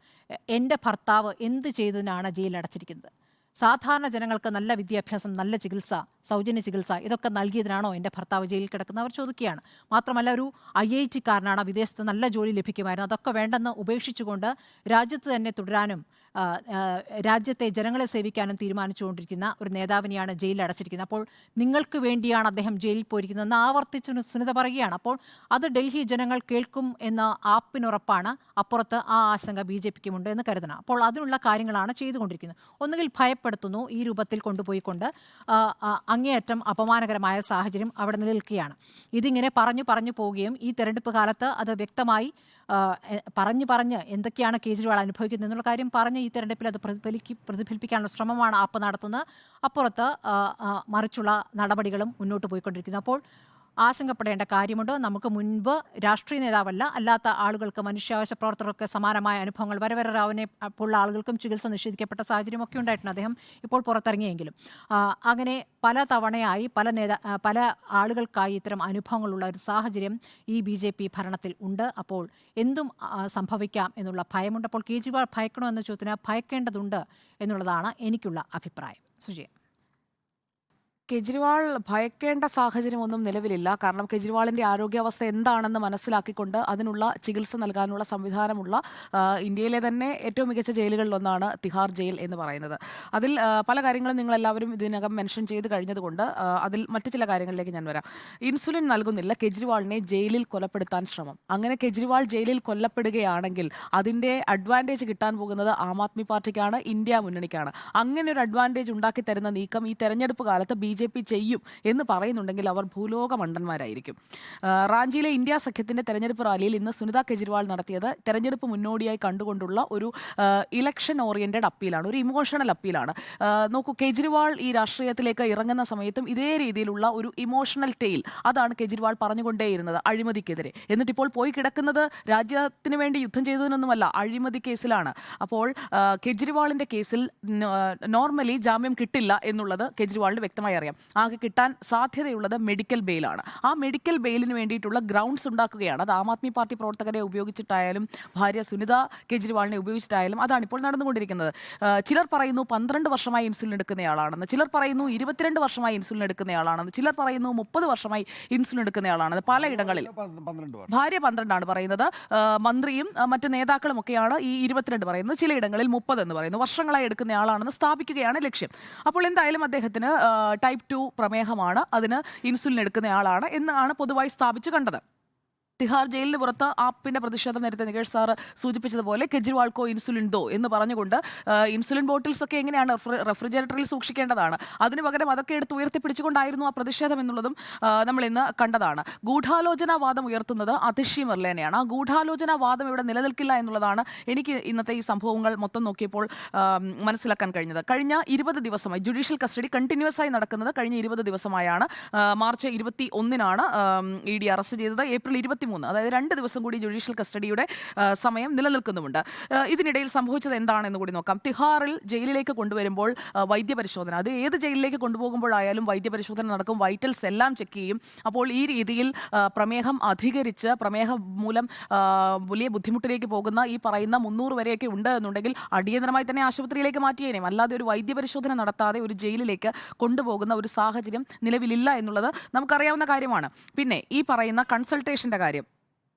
എൻ്റെ ഭർത്താവ് എന്ത് ചെയ്തതിനാണ് ജയിലടച്ചിരിക്കുന്നത്? സാധാരണ ജനങ്ങൾക്ക് നല്ല വിദ്യാഭ്യാസം, നല്ല ചികിത്സ, സൗജന്യ ചികിത്സ ഇതൊക്കെ നൽകിയതിനാണോ എൻ്റെ ഭർത്താവ് ജയിലിൽ കിടക്കുന്നത്? അവർ ചോദിക്കുകയാണ്. മാത്രമല്ല, ഒരു IIT-കാരനാണ്, വിദേശത്ത് നല്ല ജോലി ലഭിക്കുമായിരുന്നു. അതൊക്കെ വേണ്ടെന്ന് ഉപേക്ഷിച്ചുകൊണ്ട് രാജ്യത്ത് തന്നെ തുടരാനും രാജ്യത്തെ ജനങ്ങളെ സേവിക്കാനും തീരുമാനിച്ചുകൊണ്ടിരിക്കുന്ന ഒരു നേതാവിനെയാണ് ജയിലിൽ അടച്ചിരിക്കുന്നത്. അപ്പോൾ നിങ്ങൾക്ക് വേണ്ടിയാണ് അദ്ദേഹം ജയിലിൽ പോയിരിക്കുന്നതെന്ന് ആവർത്തിച്ച് സുനിത പറയുകയാണ്. അപ്പോൾ അത് ഡൽഹി ജനങ്ങൾ കേൾക്കും എന്ന ആപ്പിനുറപ്പാണ്. അപ്പുറത്ത് ആ ആശങ്ക BJPക്കുമുണ്ട് എന്ന് കരുതണം. അപ്പോൾ അതിനുള്ള കാര്യങ്ങളാണ് ചെയ്തുകൊണ്ടിരിക്കുന്നത്. ഒന്നുകിൽ ഭയപ്പെടുത്തുന്നു, ഈ രൂപത്തിൽ കൊണ്ടുപോയിക്കൊണ്ട് അങ്ങേയറ്റം അപമാനകരമായ സാഹചര്യം അവിടെ നിലനിൽക്കുകയാണ്. ഇതിങ്ങനെ പറഞ്ഞു പോവുകയും ഈ തെരഞ്ഞെടുപ്പ് കാലത്ത് അത് വ്യക്തമായി പറഞ്ഞ് എന്തൊക്കെയാണ് കേജ്രിവാൾ അനുഭവിക്കുന്നത് എന്നുള്ള കാര്യം പറഞ്ഞ് ഈ തെരഞ്ഞെടുപ്പിൽ അത് പ്രതിഫലിപ്പിക്കാനുള്ള ശ്രമമാണ് ആപ്പ് നടത്തുന്നത്. അപ്പുറത്ത് മറിച്ചുള്ള നടപടികളും മുന്നോട്ട് പോയിക്കൊണ്ടിരിക്കുന്നു. അപ്പോൾ ആശങ്കപ്പെടേണ്ട കാര്യമുണ്ട്. നമുക്ക് മുൻപ് രാഷ്ട്രീയ നേതാവല്ല അല്ലാത്ത ആളുകൾക്ക്, മനുഷ്യാവകാശ പ്രവർത്തകർക്ക് സമാനമായ അനുഭവങ്ങൾ വരവര റാവുവിനെ പോലുള്ള ആളുകൾക്കും ചികിത്സ നിഷേധിക്കപ്പെട്ട സാഹചര്യമൊക്കെ ഉണ്ടായിട്ടുണ്ട്. അദ്ദേഹം ഇപ്പോൾ പുറത്തിറങ്ങിയെങ്കിലും അങ്ങനെ പല തവണയായി പല ആളുകൾക്കായി ഇത്തരം അനുഭവങ്ങളുള്ള ഒരു സാഹചര്യം ഈ BJP ഭരണത്തിൽ ഉണ്ട്. അപ്പോൾ എന്തും സംഭവിക്കാം എന്നുള്ള ഭയമുണ്ട്. അപ്പോൾ കേജ്രിവാൾ ഭയക്കണോ എന്ന ചോദ്യത്തിന് ഭയക്കേണ്ടതുണ്ട് എന്നുള്ളതാണ് എനിക്കുള്ള അഭിപ്രായം. സുജയ, കേജ്രിവാൾ ഭയക്കേണ്ട സാഹചര്യമൊന്നും നിലവിലില്ല. കാരണം കേജ്രിവാളിൻ്റെ ആരോഗ്യാവസ്ഥ എന്താണെന്ന് മനസ്സിലാക്കിക്കൊണ്ട് അതിനുള്ള ചികിത്സ നൽകാനുള്ള സംവിധാനമുള്ള ഇന്ത്യയിലെ തന്നെ ഏറ്റവും മികച്ച ജയിലുകളിലൊന്നാണ് തിഹാർ ജയിൽ എന്ന് പറയുന്നത്. അതിൽ പല കാര്യങ്ങളും നിങ്ങളെല്ലാവരും ഇതിനകം മെൻഷൻ ചെയ്ത് കഴിഞ്ഞതുകൊണ്ട് അതിൽ മറ്റു ചില കാര്യങ്ങളിലേക്ക് ഞാൻ വരാം. ഇൻസുലിൻ നൽകുന്നില്ല, കേജ്രിവാളിനെ ജയിലിൽ കൊലപ്പെടുത്താൻ ശ്രമം. അങ്ങനെ കേജ്രിവാൾ ജയിലിൽ കൊല്ലപ്പെടുകയാണെങ്കിൽ അതിൻ്റെ അഡ്വാൻറ്റേജ് കിട്ടാൻ പോകുന്നത് ആം ആദ്മി പാർട്ടിക്കാണ്, ഇന്ത്യ മുന്നണിക്കാണ്. അങ്ങനെ ഒരു അഡ്വാൻറ്റേജ് ഉണ്ടാക്കി തരുന്ന നീക്കം ഈ തെരഞ്ഞെടുപ്പ് കാലത്ത് BJP ചെയ്യും എന്ന് പറയുന്നുണ്ടെങ്കിൽ അവർ ഭൂലോക മണ്ടന്മാരായിരിക്കും. റാഞ്ചിയിലെ ഇന്ത്യ സഖ്യത്തിന്റെ തെരഞ്ഞെടുപ്പ് റാലിയിൽ ഇന്ന് സുനിത കേജ്രിവാൾ നടത്തിയത് തെരഞ്ഞെടുപ്പ് മുന്നോടിയായി കണ്ടുകൊണ്ടുള്ള ഒരു ഇലക്ഷൻ ഓറിയന്റഡ് അപ്പീലാണ്, ഒരു ഇമോഷണൽ അപ്പീലാണ്. നോക്കൂ, കേജ്രിവാൾ ഈ രാഷ്ട്രീയത്തിലേക്ക് ഇറങ്ങുന്ന സമയത്തും ഇതേ രീതിയിലുള്ള ഒരു ഇമോഷണൽ ടെയിൽ അതാണ് കേജ്രിവാൾ പറഞ്ഞുകൊണ്ടേയിരുന്നത് അഴിമതിക്കെതിരെ. എന്നിട്ടിപ്പോൾ പോയി കിടക്കുന്നത് രാജ്യത്തിന് വേണ്ടി യുദ്ധം ചെയ്തതിനൊന്നുമല്ല, അഴിമതി കേസിലാണ്. അപ്പോൾ കേജ്രിവാളിന്റെ കേസിൽ നോർമലി ജാമ്യം കിട്ടില്ല എന്നുള്ളത് കേജ്രിവാളിന് വ്യക്തമായി അറിയാം. നമുക്കറിയാം. ആകെ കിട്ടാൻ സാധ്യതയുള്ളത് മെഡിക്കൽ ബെയിലാണ്. ആ മെഡിക്കൽ ബെയിലിന് വേണ്ടിയിട്ടുള്ള ഗ്രൗണ്ട്സ് ഉണ്ടാക്കുകയാണ്. അത് ആം ആദ്മി പാർട്ടി പ്രവർത്തകരെ ഉപയോഗിച്ചിട്ടായാലും ഭാര്യ സുനിത കേജ്രിവാളിനെ ഉപയോഗിച്ചിട്ടായാലും അതാണ് ഇപ്പോൾ നടന്നുകൊണ്ടിരിക്കുന്നത്. ചിലർ പറയുന്നു 12 വർഷമായി ഇൻസുലിൻ എടുക്കുന്നയാളാണെന്ന്, ചിലർ പറയുന്നു 22 വർഷമായി ഇൻസുലിൻ എടുക്കുന്നയാളാണെന്ന്, ചിലർ പറയുന്നു 30 വർഷമായി ഇൻസുലിൻ എടുക്കുന്നയാളാണെന്ന്. പലയിടങ്ങളിൽ 12 വർഷം. ഭാര്യ 12 ആണ് പറയുന്നത്. മന്ത്രിയും മറ്റ് നേതാക്കളും ഒക്കെയാണ് ഈ 22 പറയുന്നത്. ചിലയിടങ്ങളിൽ 30 എന്ന് പറയുന്നു. വർഷങ്ങളായി എടുക്കുന്നയാളാണെന്ന് സ്ഥാപിക്കുകയാണ് ലക്ഷ്യം. അപ്പോൾ എന്തായാലും അദ്ദേഹത്തിന് ടൈപ്പ് 2 പ്രമേഹമാണ്, അതിന് ഇൻസുലിൻ എടുക്കുന്നയാളാണ് എന്നാണ് പൊതുവായി സ്ഥാപിച്ചു കണ്ടത്. തിഹാർ ജയിലിന് പുറത്ത് ആപ്പിന്റെ പ്രതിഷേധം നേരത്തെ നികേഷ് സാറ് സൂചിപ്പിച്ചതുപോലെ കെജ്രിവാൾക്കോ ഇൻസുലിൻ ദോ എന്ന് പറഞ്ഞുകൊണ്ട് ഇൻസുലിൻ ബോട്ടിൽസ് ഒക്കെ എങ്ങനെയാണ് റെഫ്രിജറേറ്ററിൽ സൂക്ഷിക്കേണ്ടതാണ്, അതിന് പകരം അതൊക്കെ എടുത്ത് ഉയർത്തിപ്പിടിച്ചുകൊണ്ടായിരുന്നു ആ പ്രതിഷേധം എന്നുള്ളതും നമ്മൾ ഇന്ന് കണ്ടതാണ്. ഗൂഢാലോചനാവാദം ഉയർത്തുന്നത് അതിഷി മെർലേനെയാണ്. ആ ഗൂഢാലോചനാവാദം ഇവിടെ നിലനിൽക്കില്ല എന്നുള്ളതാണ് എനിക്ക് ഇന്നത്തെ ഈ സംഭവങ്ങൾ മൊത്തം നോക്കിയപ്പോൾ മനസ്സിലാക്കാൻ കഴിഞ്ഞത്. കഴിഞ്ഞ 20 ദിവസമായി ജുഡീഷ്യൽ കസ്റ്റഡി കണ്ടിന്യൂസ് ആയി നടക്കുന്നത് കഴിഞ്ഞ 20 ദിവസമായാണ്. മാർച്ച് 21-നാണ് ED അറസ്റ്റ് ചെയ്തത്. ഏപ്രിൽ 23, അതായത് 2 ദിവസം കൂടി ജുഡീഷ്യൽ കസ്റ്റഡിയുടെ സമയം നിലനിൽക്കുന്നുമുണ്ട്. ഇതിനിടയിൽ സംഭവിച്ചത് എന്താണെന്ന് കൂടി നോക്കാം. തിഹാറിൽ ജയിലിലേക്ക് കൊണ്ടുവരുമ്പോൾ വൈദ്യപരിശോധന, അത് ഏത് ജയിലിലേക്ക് കൊണ്ടുപോകുമ്പോഴായാലും വൈദ്യപരിശോധന നടക്കും, വൈറ്റൽസ് എല്ലാം ചെക്ക് ചെയ്യും. അപ്പോൾ ഈ രീതിയിൽ പ്രമേഹം അധികരിച്ച് പ്രമേഹം മൂലം വലിയ ബുദ്ധിമുട്ടിലേക്ക് പോകുന്ന ഈ പറയുന്ന 300 വരെയൊക്കെ ഉണ്ട് എന്നുണ്ടെങ്കിൽ അടിയന്തരമായി തന്നെ ആശുപത്രിയിലേക്ക് മാറ്റിയേനെയും. അല്ലാതെ ഒരു വൈദ്യപരിശോധന നടത്താതെ ഒരു ജയിലിലേക്ക് കൊണ്ടുപോകുന്ന ഒരു സാഹചര്യം നിലവിലില്ല എന്നുള്ളത് നമുക്കറിയാവുന്ന കാര്യമാണ്. പിന്നെ ഈ പറയുന്ന കൺസൾട്ടേഷൻ്റെ കാര്യം,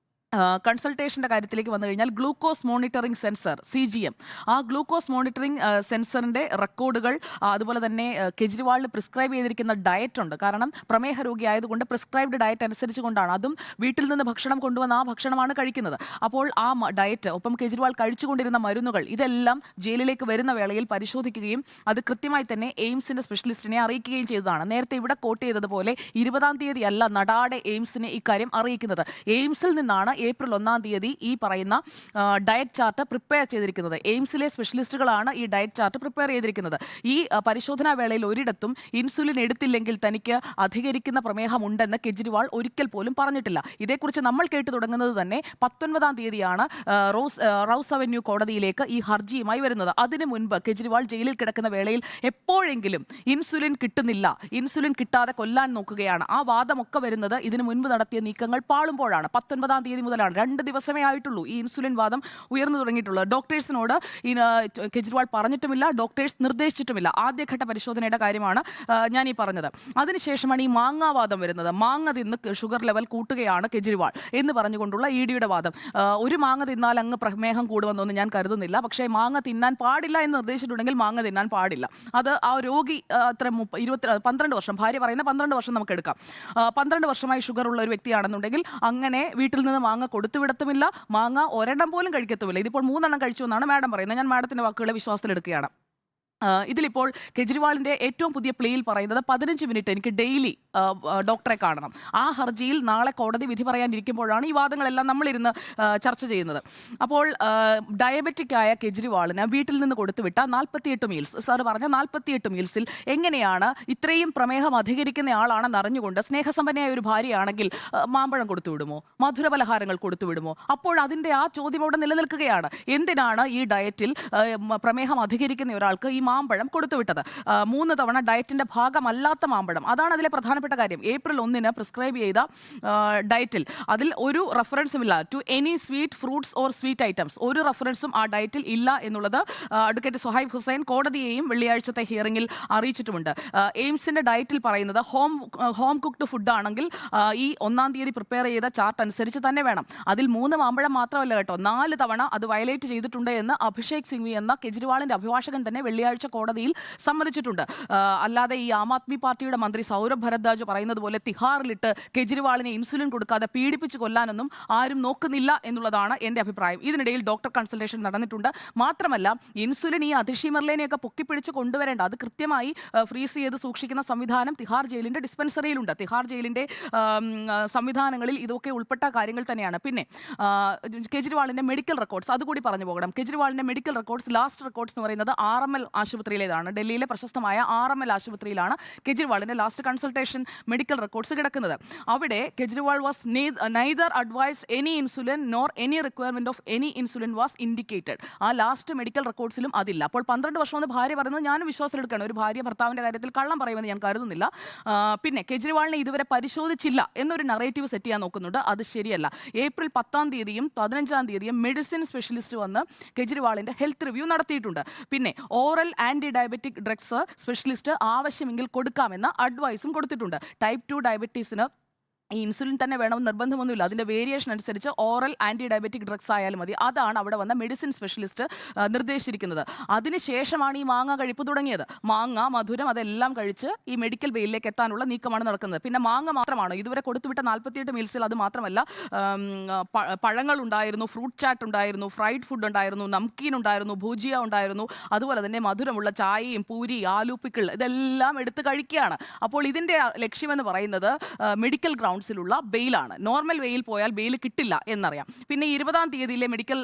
കൺസൾട്ടേഷൻ്റെ കാര്യത്തിലേക്ക് വന്നു കഴിഞ്ഞാൽ ഗ്ലൂക്കോസ് മോണിറ്ററിംഗ് സെൻസർ CGM, ആ ഗ്ലൂക്കോസ് മോണിറ്ററിംഗ് സെൻസറിൻ്റെ റെക്കോർഡുകൾ, അതുപോലെ തന്നെ കെജ്രിവാളിന് പ്രിസ്ക്രൈബ് ചെയ്തിരിക്കുന്ന ഡയറ്റ് ഉണ്ട്. കാരണം പ്രമേഹ രോഗി ആയതുകൊണ്ട് പ്രിസ്ക്രൈബ്ഡ് ഡയറ്റ് അനുസരിച്ച് കൊണ്ടാണ്, അതും വീട്ടിൽ നിന്ന് ഭക്ഷണം കൊണ്ടുവന്ന ആ ഭക്ഷണമാണ് കഴിക്കുന്നത്. അപ്പോൾ ആ ഡയറ്റ്, ഒപ്പം കെജ്രിവാൾ കഴിച്ചുകൊണ്ടിരുന്ന മരുന്നുകൾ, ഇതെല്ലാം ജയിലിലേക്ക് വരുന്ന വേളയിൽ പരിശോധിക്കുകയും അത് കൃത്യമായി തന്നെ എയിംസിൻ്റെ സ്പെഷ്യലിസ്റ്റിനെ അറിയിക്കുകയും ചെയ്തതാണ്. നേരത്തെ ഇവിടെ കോട്ട് ചെയ്തതുപോലെ 20-ാം തീയതി അല്ല നടാടെ എയിംസിനെ ഇക്കാര്യം അറിയിക്കുന്നത്. എയിംസിൽ നിന്നാണ് ഏപ്രിൽ 1-ാം തീയതി ഈ പറയുന്ന ഡയറ്റ് ചാർട്ട് പ്രിപ്പയർ ചെയ്തിരിക്കുന്നത്. എയിംസിലെ സ്പെഷ്യലിസ്റ്റുകളാണ് ഈ ഡയറ്റ് ചാർട്ട് പ്രിപ്പയർ ചെയ്തിരിക്കുന്നത്. ഈ പരിശോധനാ വേളയിൽ ഒരിടത്തും ഇൻസുലിൻ എടുത്തില്ലെങ്കിൽ തനിക്ക് അധികരിക്കുന്ന പ്രമേഹമുണ്ടെന്ന് കെജ്രിവാൾ ഒരിക്കൽ പോലും പറഞ്ഞിട്ടില്ല. ഇതേക്കുറിച്ച് നമ്മൾ കേട്ടു തുടങ്ങുന്നത് തന്നെ 19-ാം തീയതിയാണ് റൌസ് അവന്യൂ കോടതിയിലേക്ക് ഈ ഹർജിയുമായി വരുന്നത്. അതിനു മുൻപ് കെജ്രിവാൾ ജയിലിൽ കിടക്കുന്ന വേളയിൽ എപ്പോഴെങ്കിലും ഇൻസുലിൻ കിട്ടുന്നില്ല, ഇൻസുലിൻ കിട്ടാതെ കൊല്ലാൻ നോക്കുകയാണ്, ആ വാദമൊക്കെ വരുന്നത് ഇതിനു മുൻപ് നടത്തിയ നീക്കങ്ങൾ പാളുമ്പോഴാണ്. 19-ാം തീയതി മുതലാണ്, 2 ദിവസമേ ആയിട്ടുള്ളൂ ഈ ഇൻസുലിൻ വാദം ഉയർന്നു തുടങ്ങിയിട്ടുള്ളത്. ഡോക്ടേഴ്സിനോട് കെജ്രിവാൾ പറഞ്ഞിട്ടുമില്ല, ഡോക്ടേഴ്സ് നിർദ്ദേശിച്ചിട്ടുമില്ല. ആദ്യഘട്ട പരിശോധനയുടെ കാര്യമാണ് ഞാൻ ഈ പറഞ്ഞത്. അതിനുശേഷമാണ് ഈ മാങ്ങാവാദം വരുന്നത്. മാങ്ങ തിന്ന് ഷുഗർ ലെവൽ കൂട്ടുകയാണ് കെജ്രിവാൾ എന്ന് പറഞ്ഞുകൊണ്ടുള്ള EDയുടെ വാദം. ഒരു മാങ്ങ തിന്നാൽ അങ്ങ് പ്രമേഹം കൂടുമെന്നൊന്നും ഞാൻ കരുതുന്നില്ല. പക്ഷേ മാങ്ങ തിന്നാൻ പാടില്ല എന്ന് നിർദ്ദേശിച്ചിട്ടുണ്ടെങ്കിൽ മാങ്ങ തിന്നാൻ പാടില്ല. അത് ആ രോഗി അത്ര 12 വർഷം, ഭാര്യ പറയുന്ന 12 വർഷം നമുക്ക് എടുക്കാം. 12 വർഷമായി ഷുഗർ ഉള്ള ഒരു വ്യക്തിയാണെന്നുണ്ടെങ്കിൽ അങ്ങനെ വീട്ടിൽ നിന്ന് മാങ്ങ കൊടുത്തുവിടത്തുമില്ല, മാങ്ങ ഒരെണ്ണം പോലും കഴിക്കത്തുമില്ല. ഇതിപ്പോൾ 3 എണ്ണം കഴിച്ചു എന്നാണ് മാഡം പറയുന്നത്. ഞാൻ മാഡത്തിൻ്റെ വാക്കുകളെ വിശ്വാസത്തിലെടുക്കുകയാണ്. ഇതിലിപ്പോൾ കെജ്രിവാളിൻ്റെ ഏറ്റവും പുതിയ പ്ലേയിൽ പറയുന്നത് 15 മിനിറ്റ് എനിക്ക് ഡെയിലി ഡോക്ടറെ കാണണം. ആ ഹർജിയിൽ നാളെ കോടതി വിധി പറയാനിരിക്കുമ്പോഴാണ് ഈ വാദങ്ങളെല്ലാം നമ്മളിരുന്ന് ചർച്ച ചെയ്യുന്നത്. അപ്പോൾ ഡയബറ്റിക് ആയ കെജ്രിവാളിന് വീട്ടിൽ നിന്ന് കൊടുത്തുവിട്ട 48 മീൽസ്, സാർ പറഞ്ഞ 48 മീൽസിൽ എങ്ങനെയാണ് ഇത്രയും പ്രമേഹം അധികരിക്കുന്ന ആളാണെന്ന് അറിഞ്ഞുകൊണ്ട് സ്നേഹസമ്പന്നയായ ഒരു ഭാര്യയാണെങ്കിൽ മാമ്പഴം കൊടുത്തുവിടുമോ, മധുരപലഹാരങ്ങൾ കൊടുത്തുവിടുമോ? അപ്പോൾ അതിൻ്റെ ആ ചോദ്യം അവിടെ നിലനിൽക്കുകയാണ്. എന്തിനാണ് ഈ ഡയറ്റിൽ പ്രമേഹം അധികരിക്കുന്ന ഒരാൾക്ക് ഈ മാമ്പഴം കൊടുത്തുവിട്ടത്? 3 തവണ ഡയറ്റിന്റെ ഭാഗമല്ലാത്ത മാമ്പഴം, അതാണ് അതിലെ പ്രധാനപ്പെട്ട കാര്യം. ഏപ്രിൽ 1-ന് പ്രിസ്ക്രൈബ് ചെയ്ത ഡയറ്റിൽ അതിൽ ഒരു റെഫറൻസും ഇല്ല to any sweet fruits or sweet items. ഒരു റെഫറൻസും ആ ഡയറ്റിൽ ഇല്ല എന്നുള്ളത് അഡ്വക്കേറ്റ് സുഹൈബ് ഹുസൈൻ കോടതിയെയും വെള്ളിയാഴ്ചത്തെ ഹിയറിംഗിൽ അറിയിച്ചിട്ടുമുണ്ട്. എയിംസിന്റെ ഡയറ്റിൽ പറയുന്നത് ഹോം കുക്ക്ഡ് ഫുഡ് ആണെങ്കിൽ ഈ 1-ാം തീയതി പ്രിപ്പയർ ചെയ്ത ചാർട്ട് അനുസരിച്ച് തന്നെ വേണം. അതിൽ 3 മാമ്പഴം മാത്രമല്ല കേട്ടോ, 4 തവണ അത് വയലേറ്റ് ചെയ്തിട്ടുണ്ട് എന്ന് അഭിഷേക് സിംഗ്വി എന്ന കെജ്രിവാളിന്റെ അഭിഭാഷകൻ തന്നെ വെള്ളിയാഴ്ച കോടതിയിൽ സമ്മതിച്ചിട്ടുണ്ട്. അല്ലാതെ ഈ ആം ആദ്മി പാർട്ടിയുടെ മന്ത്രി സൗരഭ് ഭരദ്വാജ് പറയുന്നത് പോലെ തിഹാറിലിട്ട് കെജ്രിവാളിനെ ഇൻസുലിൻ കൊടുക്കാതെ പീഡിപ്പിച്ച് കൊല്ലാനൊന്നും ആരും നോക്കുന്നില്ല എന്നുള്ളതാണ് എൻ്റെ അഭിപ്രായം. ഇതിനിടയിൽ ഡോക്ടർ കൺസൾട്ടേഷൻ നടന്നിട്ടുണ്ട്. മാത്രമല്ല ഇൻസുലിൻ ഈ അതിഷി മെർലേനെയൊക്കെ പൊക്കിപ്പിടിച്ച് കൊണ്ടുവരേണ്ട, അത് കൃത്യമായി ഫ്രീസ് ചെയ്ത് സൂക്ഷിക്കുന്ന സംവിധാനം തിഹാർ ജയിലിൻ്റെ ഡിസ്പെൻസറിയിലുണ്ട്. തിഹാർ ജയിലിൻ്റെ സംവിധാനങ്ങളിൽ ഇതൊക്കെ ഉൾപ്പെട്ട കാര്യങ്ങൾ തന്നെയാണ്. പിന്നെ കെജ്രിവാളിൻ്റെ മെഡിക്കൽ റെക്കോർഡ്സ് അതുകൂടി പറഞ്ഞു പോകണം. കെജ്രിവാളിൻ്റെ മെഡിക്കൽ റെക്കോർഡ്സ്, ലാസ്റ്റ് റെക്കോർഡ്സ് എന്ന് പറയുന്നത് RML ആശുപത്രിയിലേതാണ്. ഡൽഹിയിലെ പ്രശസ്തമായ RML ആശുപത്രിയിലാണ് കെജ്രിവാളിന്റെ ലാസ്റ്റ് കൺസൾട്ടേഷൻ മെഡിക്കൽ റെക്കോർഡ്സ് കിടക്കുന്നത്. അവിടെ Kejriwal was neither advised any insulin nor any requirement of any insulin was indicated. ആ ലാസ്റ്റ് മെഡിക്കൽ റെക്കോർഡ്സിലും അതില്ല. അപ്പോൾ 12 വർഷമെന്ന് ഭാര്യ പറയുന്നത് ഞാനും വിശ്വാസത്തിലെടുക്കുകയാണ്. ഒരു ഭാര്യ ഭർത്താവിന്റെ കാര്യത്തിൽ കള്ളം പറയുമെന്ന് ഞാൻ കരുതുന്നില്ല. പിന്നെ കെജ്രിവാളിനെ ഇതുവരെ പരിശോധിച്ചില്ല എന്നൊരു നറേറ്റീവ് സെറ്റ് ചെയ്യാൻ നോക്കുന്നുണ്ട്. അത് ശരിയല്ല. ഏപ്രിൽ 10-ാം തീയതിയും 15-ാം തീയതിയും മെഡിസിൻ സ്പെഷ്യലിസ്റ്റ് വന്ന് കെജ്രിവാളിന്റെ ഹെൽത്ത് റിവ്യൂ നടത്തിയിട്ടുണ്ട്. പിന്നെ oral anti diabetic drugs specialist ആവശ്യമെങ്കിൽ കൊടുക്കാമെന്ന അഡ്വൈസും കൊടുത്തിട്ടുണ്ട്. ടൈപ്പ് 2 ഡയബറ്റീസിന് ഈ ഇൻസുലിൻ തന്നെ വേണമെന്ന് നിർബന്ധമൊന്നുമില്ല. അതിൻ്റെ വേരിയേഷൻ അനുസരിച്ച് ഓറൽ ആൻറ്റി ഡയബറ്റിക് ഡ്രഗ്സ് ആയാലും മതി. അതാണ് അവിടെ വന്ന മെഡിസിൻ സ്പെഷ്യലിസ്റ്റ് നിർദ്ദേശിച്ചിരിക്കുന്നത്. അതിനുശേഷമാണ് ഈ മാങ്ങ കഴിപ്പ് തുടങ്ങിയത്. മാങ്ങ, മധുരം അതെല്ലാം കഴിച്ച് ഈ മെഡിക്കൽ വെയിലേക്ക് എത്താനുള്ള നീക്കമാണ് നടക്കുന്നത്. പിന്നെ മാങ്ങ മാത്രമാണ് ഇതുവരെ കൊടുത്തുവിട്ട 48 മീൽസിൽ. അത് മാത്രമല്ല, പഴങ്ങൾ ഉണ്ടായിരുന്നു, ഫ്രൂട്ട് ചാറ്റ് ഉണ്ടായിരുന്നു, ഫ്രൈഡ് ഫുഡ് ഉണ്ടായിരുന്നു, നംകീൻ ഉണ്ടായിരുന്നു, ഭുജിയ ഉണ്ടായിരുന്നു, അതുപോലെ തന്നെ മധുരമുള്ള ചായയും പൂരി, ആലു പിക്കിൾ ഇതെല്ലാം എടുത്ത് കഴിക്കുകയാണ്. അപ്പോൾ ഇതിൻ്റെ ലക്ഷ്യമെന്ന് പറയുന്നത് മെഡിക്കൽ ഗ്രൗണ്ട്സിലുള്ള ബെയിലാണ്. നോർമൽ വെയിൽ പോയാൽ ബെയിൽ കിട്ടില്ല എന്നറിയാം. പിന്നെ 20-ാം തീയതിയിലെ മെഡിക്കൽ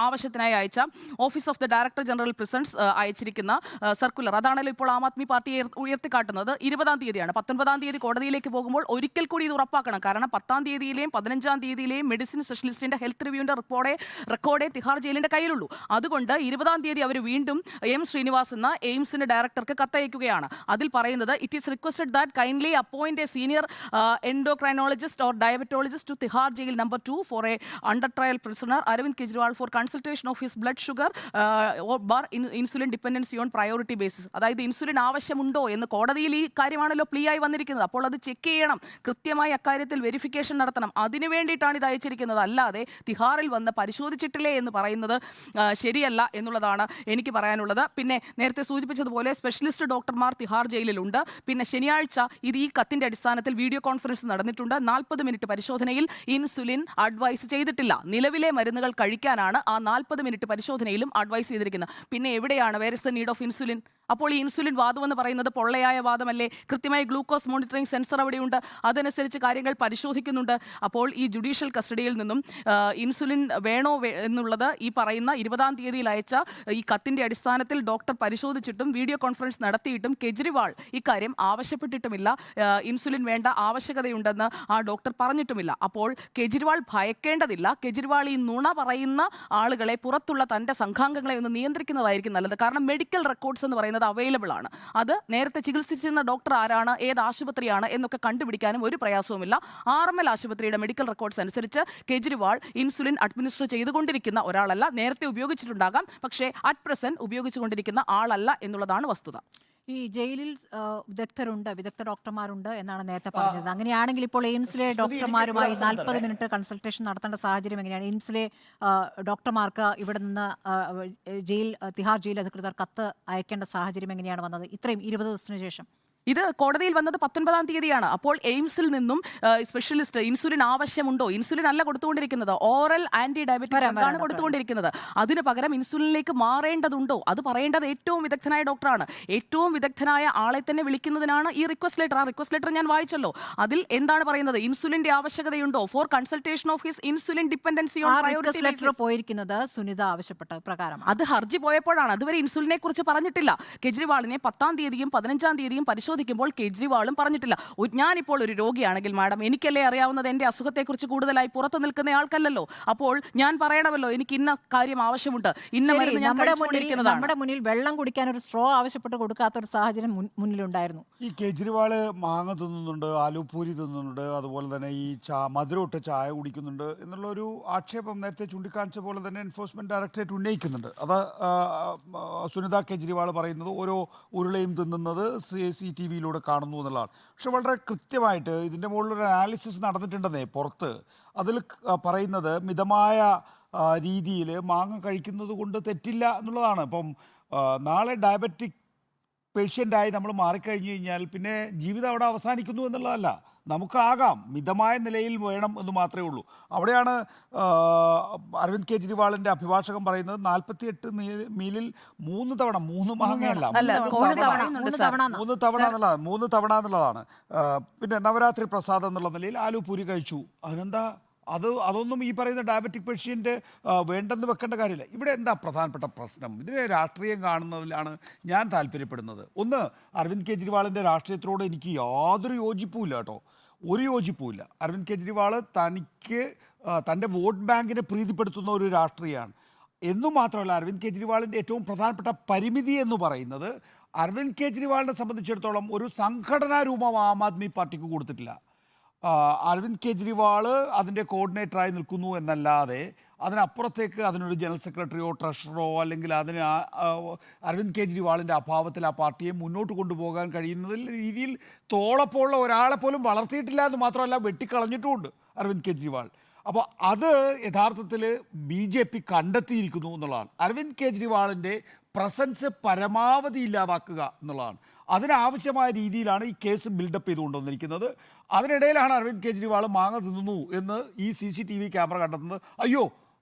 ആവശ്യത്തിനായി അയച്ച office of the director general prisons അയച്ചിരിക്കുന്ന സർക്കുലർ, അതാണല്ലോ ഇപ്പോൾ ആം ആദ്മി പാർട്ടി ഉയർത്തിക്കാട്ടുന്നത്. 20-ാം തീയതിയാണ്. 19-ാം തീയതി കോടതിയിലേക്ക് പോകുമ്പോൾ ഒരിക്കൽ കൂടി ഇത് ഉറപ്പാക്കണം. കാരണം 10-ാം തീയതിയിലെയും 15-ാം തീയതിയിലെയും മെഡിസിൻ സ്പെഷ്യലിസ്റ്റിന്റെ ഹെൽത്ത് റിവ്യൂവിന്റെ റെക്കോർഡേ തിഹാർ ജയിലിന്റെ കയ്യിലുള്ളൂ. അതുകൊണ്ട് 20-ാം തീയതി അവർ വീണ്ടും M. ശ്രീനിവാസ് എന്ന എയിംസിന്റെ ഡയറക്ടർക്ക് കത്തയക്കുകയാണ്. അതിൽ പറയുന്നത് it is requested that kindly appoint A senior endocrinologist or diabetologist to Tihar Jail number 2 for a under trial prisoner Arvind Kejriwal for consultation of his blood sugar or insulin dependency on priority basis. അതായത് insulin ആവശ്യമുണ്ടോ എന്ന് കോടതിയിൽ ഈ കാര്യമാണല്ലോ പ്ലീ ആയി വന്നിരിക്കുന്നത്. അപ്പോൾ അത് ചെക്ക് ചെയ്യണം, കൃത്യമായി അക്കാര്യത്തിൽ വെരിഫിക്കേഷൻ നടത്തണം. അതിനു വേണ്ടിയിട്ടാണ് ഇത് അയച്ചിരിക്കുന്നത്. അല്ലാതെ തിഹാറിൽ വന്ന് പരിശോധിച്ചിട്ടില്ലേ എന്ന് പറയുന്നത് ശരിയല്ല എന്നുള്ളതാണ് എനിക്ക് പറയാനുള്ളത്. പിന്നെ നേരത്തെ സൂചിപ്പിച്ചതുപോലെ സ്പെഷ്യലിസ്റ്റ് ഡോക്ടർമാർ തിഹാർ ജയിലിലുണ്ട്. പിന്നെ ശനിയാഴ്ച ഇത് ഈ കത്തിന്റെ അടിസ്ഥാനത്തിൽ വീഡിയോ കോൺഫറൻസ് നടന്നിട്ടുണ്ട്. 40 മിനിറ്റ് പരിശോധനയിൽ ഇൻസുലിൻ അഡ്വൈസ് ചെയ്തിട്ടില്ല. നിലവിലെ മരുന്നുകൾ കഴിക്കാനാണ് ആ 40 മിനിറ്റ് പരിശോധനയിലും അഡ്വൈസ് ചെയ്തിരിക്കുന്നത്. പിന്നെ എവിടെയാണ് where is the need of insulin? അപ്പോൾ ഈ ഇൻസുലിൻ വാദം എന്ന് പറയുന്നത് പൊള്ളയായ വാദമല്ലേ? കൃത്യമായി ഗ്ലൂക്കോസ് മോണിറ്ററിംഗ് സെൻസർ അവിടെയുണ്ട്, അതനുസരിച്ച് കാര്യങ്ങൾ പരിശോധിക്കുന്നുണ്ട്. അപ്പോൾ ഈ ജുഡീഷ്യൽ കസ്റ്റഡിയിൽ നിന്നും ഇൻസുലിൻ വേണോ എന്നുള്ളത് ഈ പറയുന്ന 20-ാം തീയതിയിൽ അയച്ച ഈ കത്തിന്റെ അടിസ്ഥാനത്തിൽ ഡോക്ടർ പരിശോധിച്ചിട്ടും വീഡിയോ കോൺഫറൻസ് നടത്തിയിട്ടും കെജ്രിവാൾ ഇക്കാര്യം ആവശ്യപ്പെട്ടിട്ടുമില്ല. ഇൻസുലിൻ വേണ്ട ആവശ്യകതയുണ്ടെന്ന് ആ ഡോക്ടർ പറഞ്ഞിട്ടുമില്ല. അപ്പോൾ കെജ്രിവാൾ ഭയക്കേണ്ടതില്ല. കെജ്രിവാൾ ഈ നുണ പറയുന്ന ആളുകളെ, പുറത്തുള്ള തൻ്റെ സംഘാംഗങ്ങളെ ഒന്ന് നിയന്ത്രിക്കുന്നതായിരിക്കും നല്ലത്. കാരണം മെഡിക്കൽ റെക്കോർഡ്സ് എന്ന് പറയുന്നത് അവൈലബിൾ ആണ്. അത് നേരത്തെ ചികിത്സിച്ചിരുന്ന ഡോക്ടർ ആരാണ്, ഏത് ആശുപത്രിയാണ് എന്നൊക്കെ കണ്ടുപിടിക്കാനും ഒരു പ്രയാസവുമില്ല. RML ആശുപത്രിയുടെ മെഡിക്കൽ റെക്കോർഡ്സ് അനുസരിച്ച് കെജ്രിവാൾ ഇൻസുലിൻ അഡ്മിനിസ്റ്റർ ചെയ്തുകൊണ്ടിരിക്കുന്ന ഒരാളല്ല. നേരത്തെ ഉപയോഗിച്ചിട്ടുണ്ടാകാം, പക്ഷേ അറ്റ് പ്രസന്റ് ഉപയോഗിച്ചുകൊണ്ടിരിക്കുന്ന ആളല്ല എന്നുള്ളതാണ് വസ്തുത. ഈ ജയിലിൽ വിദഗ്ധ ഡോക്ടർമാരുണ്ട് എന്നാണ് നേരത്തെ പറഞ്ഞത്. അങ്ങനെയാണെങ്കിൽ ഇപ്പോൾ എയിംസിലെ ഡോക്ടർമാരുമായി 40 മിനിറ്റ് കൺസൾട്ടേഷൻ നടത്തേണ്ട സാഹചര്യം എങ്ങനെയാണ്? എയിംസിലെ ഡോക്ടർമാർക്ക് ഇവിടെ നിന്ന് തിഹാർ ജയിൽ അധികൃതർ കത്ത് അയക്കേണ്ട സാഹചര്യം എങ്ങനെയാണ് വന്നത് ഇത്രയും 20 ദിവസത്തിന് ശേഷം? ഇത് കോടതിയിൽ വന്നത് 19-ാം തീയതിയാണ്. അപ്പോൾ എയിംസിൽ നിന്നും സ്പെഷ്യലിസ്റ്റ് ഇൻസുലിൻ ആവശ്യമുണ്ടോ? ഇൻസുലിൻ അല്ല കൊടുത്തുകൊണ്ടിരിക്കുന്നത്, ഓറൽ ആന്റി ഡയബറ്റിക് ആണ് കൊടുത്തുകൊണ്ടിരിക്കുന്നത്. അതിന് പകരം ഇൻസുലിനിലേക്ക് മാറേണ്ടതുണ്ടോ? അത് പറയേണ്ടത് ഏറ്റവും വിദഗ്ധനായ ഡോക്ടറാണ്. ഏറ്റവും വിദഗ്ധനായ ആളെ തന്നെ വിളിക്കുന്നതിനാണ് ഈ റിക്വസ്റ്റ് ലെറ്റർ. ആ റിക്വസ്റ്റ് ലെറ്റർ ഞാൻ വായിച്ചല്ലോ. അതിൽ എന്താണ് പറയുന്നത്? ഇൻസുലിന്റെ ആവശ്യകതയുണ്ടോ for consultation of his insulin dependency on priority letter പോയിരിക്കുന്നത് സുനിത ആവശ്യപ്പെട്ട പ്രകാരം. അത് ഹർജി പോയപ്പോഴാണ്. അതുവരെ ഇൻസുലിനെ കുറിച്ച് പറഞ്ഞിട്ടില്ല. കെജ്രിവാളിനെ 10-ാം തീയതിയും 15-ാം തീയതിയും പരിശോധിക്കുമ്പോൾ കെജ്രിവാളും പറഞ്ഞിട്ടില്ല. ഞാനിപ്പോൾ ഒരു രോഗിയാണെങ്കിൽ മാഡം, എനിക്കല്ലേ അറിയാവുന്നത് എൻ്റെ അസുഖത്തെക്കുറിച്ച് കൂടുതലായി പുറത്തു നിൽക്കുന്ന ആൾക്കല്ലല്ലോ. അപ്പോൾ ഞാൻ പറയണമല്ലോ എനിക്ക് ഇന്ന കാര്യം ആവശ്യമുണ്ട്, ഇന്ന മരുന്ന് ഞാൻ കഴിച്ചുകൊണ്ടിരിക്കുന്നതാണ്. നമ്മുടെ മുന്നിൽ വെള്ളം കുടിക്കാൻ ഒരു സ്ട്രോ ആവശ്യപ്പെട്ട് കൊടുക്കാത്ത ഒരു സാഹചര്യം മുന്നിലുണ്ടായിരുന്നു. ഈ കെജ്രിവാള് മാങ്ങ തിന്നുന്നുണ്ട്, ആലുപൂരി തിന്നുന്നുണ്ട്, അതുപോലെ തന്നെ ഈ മധുരമിട്ട് ചായ കുടിക്കുന്നുണ്ട് എന്നുള്ളൊരു ആക്ഷേപം നേരത്തെ ചൂണ്ടിക്കാണിച്ച പോലെ തന്നെ എൻഫോഴ്സ്മെന്റ് ഡയറക്ടറേറ്റ് ഉന്നയിക്കുന്നുണ്ട്. അത് സുനിത കെജ്രിവാൾ പറയുന്നത് ഓരോ ഉരുളയും തിന്നുന്നത് CCTV-യിലൂടെ കാണുന്നു എന്നുള്ളതാണ്. പക്ഷെ വളരെ കൃത്യമായിട്ട് ഇതിൻ്റെ മുകളിലൊരു അനാലിസിസ് നടന്നിട്ടുണ്ടെന്നേ പുറത്ത്. അതിൽ പറയുന്നത് മിതമായ രീതിയിൽ മാങ്ങ കഴിക്കുന്നത് കൊണ്ട് തെറ്റില്ല എന്നുള്ളതാണ്. ഇപ്പം നാളെ ഡയബറ്റിക് പേഷ്യൻ്റായി നമ്മൾ മാറിക്കഴിഞ്ഞു കഴിഞ്ഞാൽ പിന്നെ ജീവിതം അവിടെ അവസാനിക്കുന്നു എന്നുള്ളതല്ല. നമുക്കാകാം, മിതമായ നിലയിൽ വേണം എന്ന് മാത്രമേ ഉള്ളൂ. അവിടെയാണ് അരവിന്ദ് കെജ്രിവാളിൻ്റെ അഭിഭാഷകൻ പറയുന്നത് 48 മീലിൽ 3 തവണ, 3 മാങ്ങയല്ല, 3 തവണ എന്നുള്ളതാണ്. പിന്നെ നവരാത്രി പ്രസാദം എന്നുള്ള നിലയിൽ ആലുപൂരി കഴിച്ചു. അതിനെന്താ അതൊന്നും ഈ പറയുന്ന ഡയബറ്റിക് പേഷ്യൻ്റ് വേണ്ടെന്ന് വെക്കേണ്ട കാര്യമില്ല. ഇവിടെ എന്താ പ്രധാനപ്പെട്ട പ്രശ്നം? ഇതിനെ രാഷ്ട്രീയം കാണുന്നതിലാണ് ഞാൻ താല്പര്യപ്പെടുന്നത്. ഒന്ന്, അരവിന്ദ് കെജ്രിവാളിൻ്റെ രാഷ്ട്രീയത്തിനോട് എനിക്ക് യാതൊരു യോജിപ്പുമില്ല കേട്ടോ, ഒരു യോജിപ്പുമില്ല. അരവിന്ദ് കെജ്രിവാൾ തൻ്റെ വോട്ട് ബാങ്കിനെ പ്രീതിപ്പെടുത്തുന്ന ഒരു രാഷ്ട്രീയമാണ്. എന്നു മാത്രമല്ല, അരവിന്ദ് കെജ്രിവാളിൻ്റെ ഏറ്റവും പ്രധാനപ്പെട്ട പരിമിതി എന്ന് പറയുന്നത് അരവിന്ദ് കെജ്രിവാളിനെ സംബന്ധിച്ചിടത്തോളം ഒരു സംഘടനാ രൂപം ആം ആദ്മി പാർട്ടിക്ക് കൊടുത്തിട്ടില്ല. അരവിന്ദ് കെജ്രിവാൾ അതിൻ്റെ കോർഡിനേറ്ററായി നിൽക്കുന്നു എന്നല്ലാതെ അതിനപ്പുറത്തേക്ക് അതിനൊരു ജനറൽ സെക്രട്ടറിയോ ട്രഷറോ അല്ലെങ്കിൽ അതിന് അരവിന്ദ് കെജ്രിവാളിൻ്റെ അഭാവത്തിൽ ആ പാർട്ടിയെ മുന്നോട്ട് കൊണ്ടുപോകാൻ കഴിയുന്ന രീതിയിൽ തോളപ്പമുള്ള ഒരാളെ പോലും വളർത്തിയിട്ടില്ല എന്ന് മാത്രമല്ല വെട്ടിക്കളഞ്ഞിട്ടുമുണ്ട് അരവിന്ദ് കെജ്രിവാൾ. അപ്പോൾ അത് യഥാർത്ഥത്തിൽ BJP കണ്ടെത്തിയിരിക്കുന്നു എന്നുള്ളതാണ്. അരവിന്ദ് കെജ്രിവാളിൻ്റെ പ്രസൻസ് പരമാവധി ഇല്ലാതാക്കുക എന്നുള്ളതാണ്. അതിനാവശ്യമായ രീതിയിലാണ് ഈ കേസ് ബിൽഡപ്പ് ചെയ്തുകൊണ്ടുവന്നിരിക്കുന്നത്. അതിനിടയിലാണ് അരവിന്ദ് കെജ്രിവാൾ മാങ്ങ തിന്നുന്നു എന്ന് ഈ CCTV ക്യാമറ കണ്ടെത്തുന്നത്. അയ്യോ,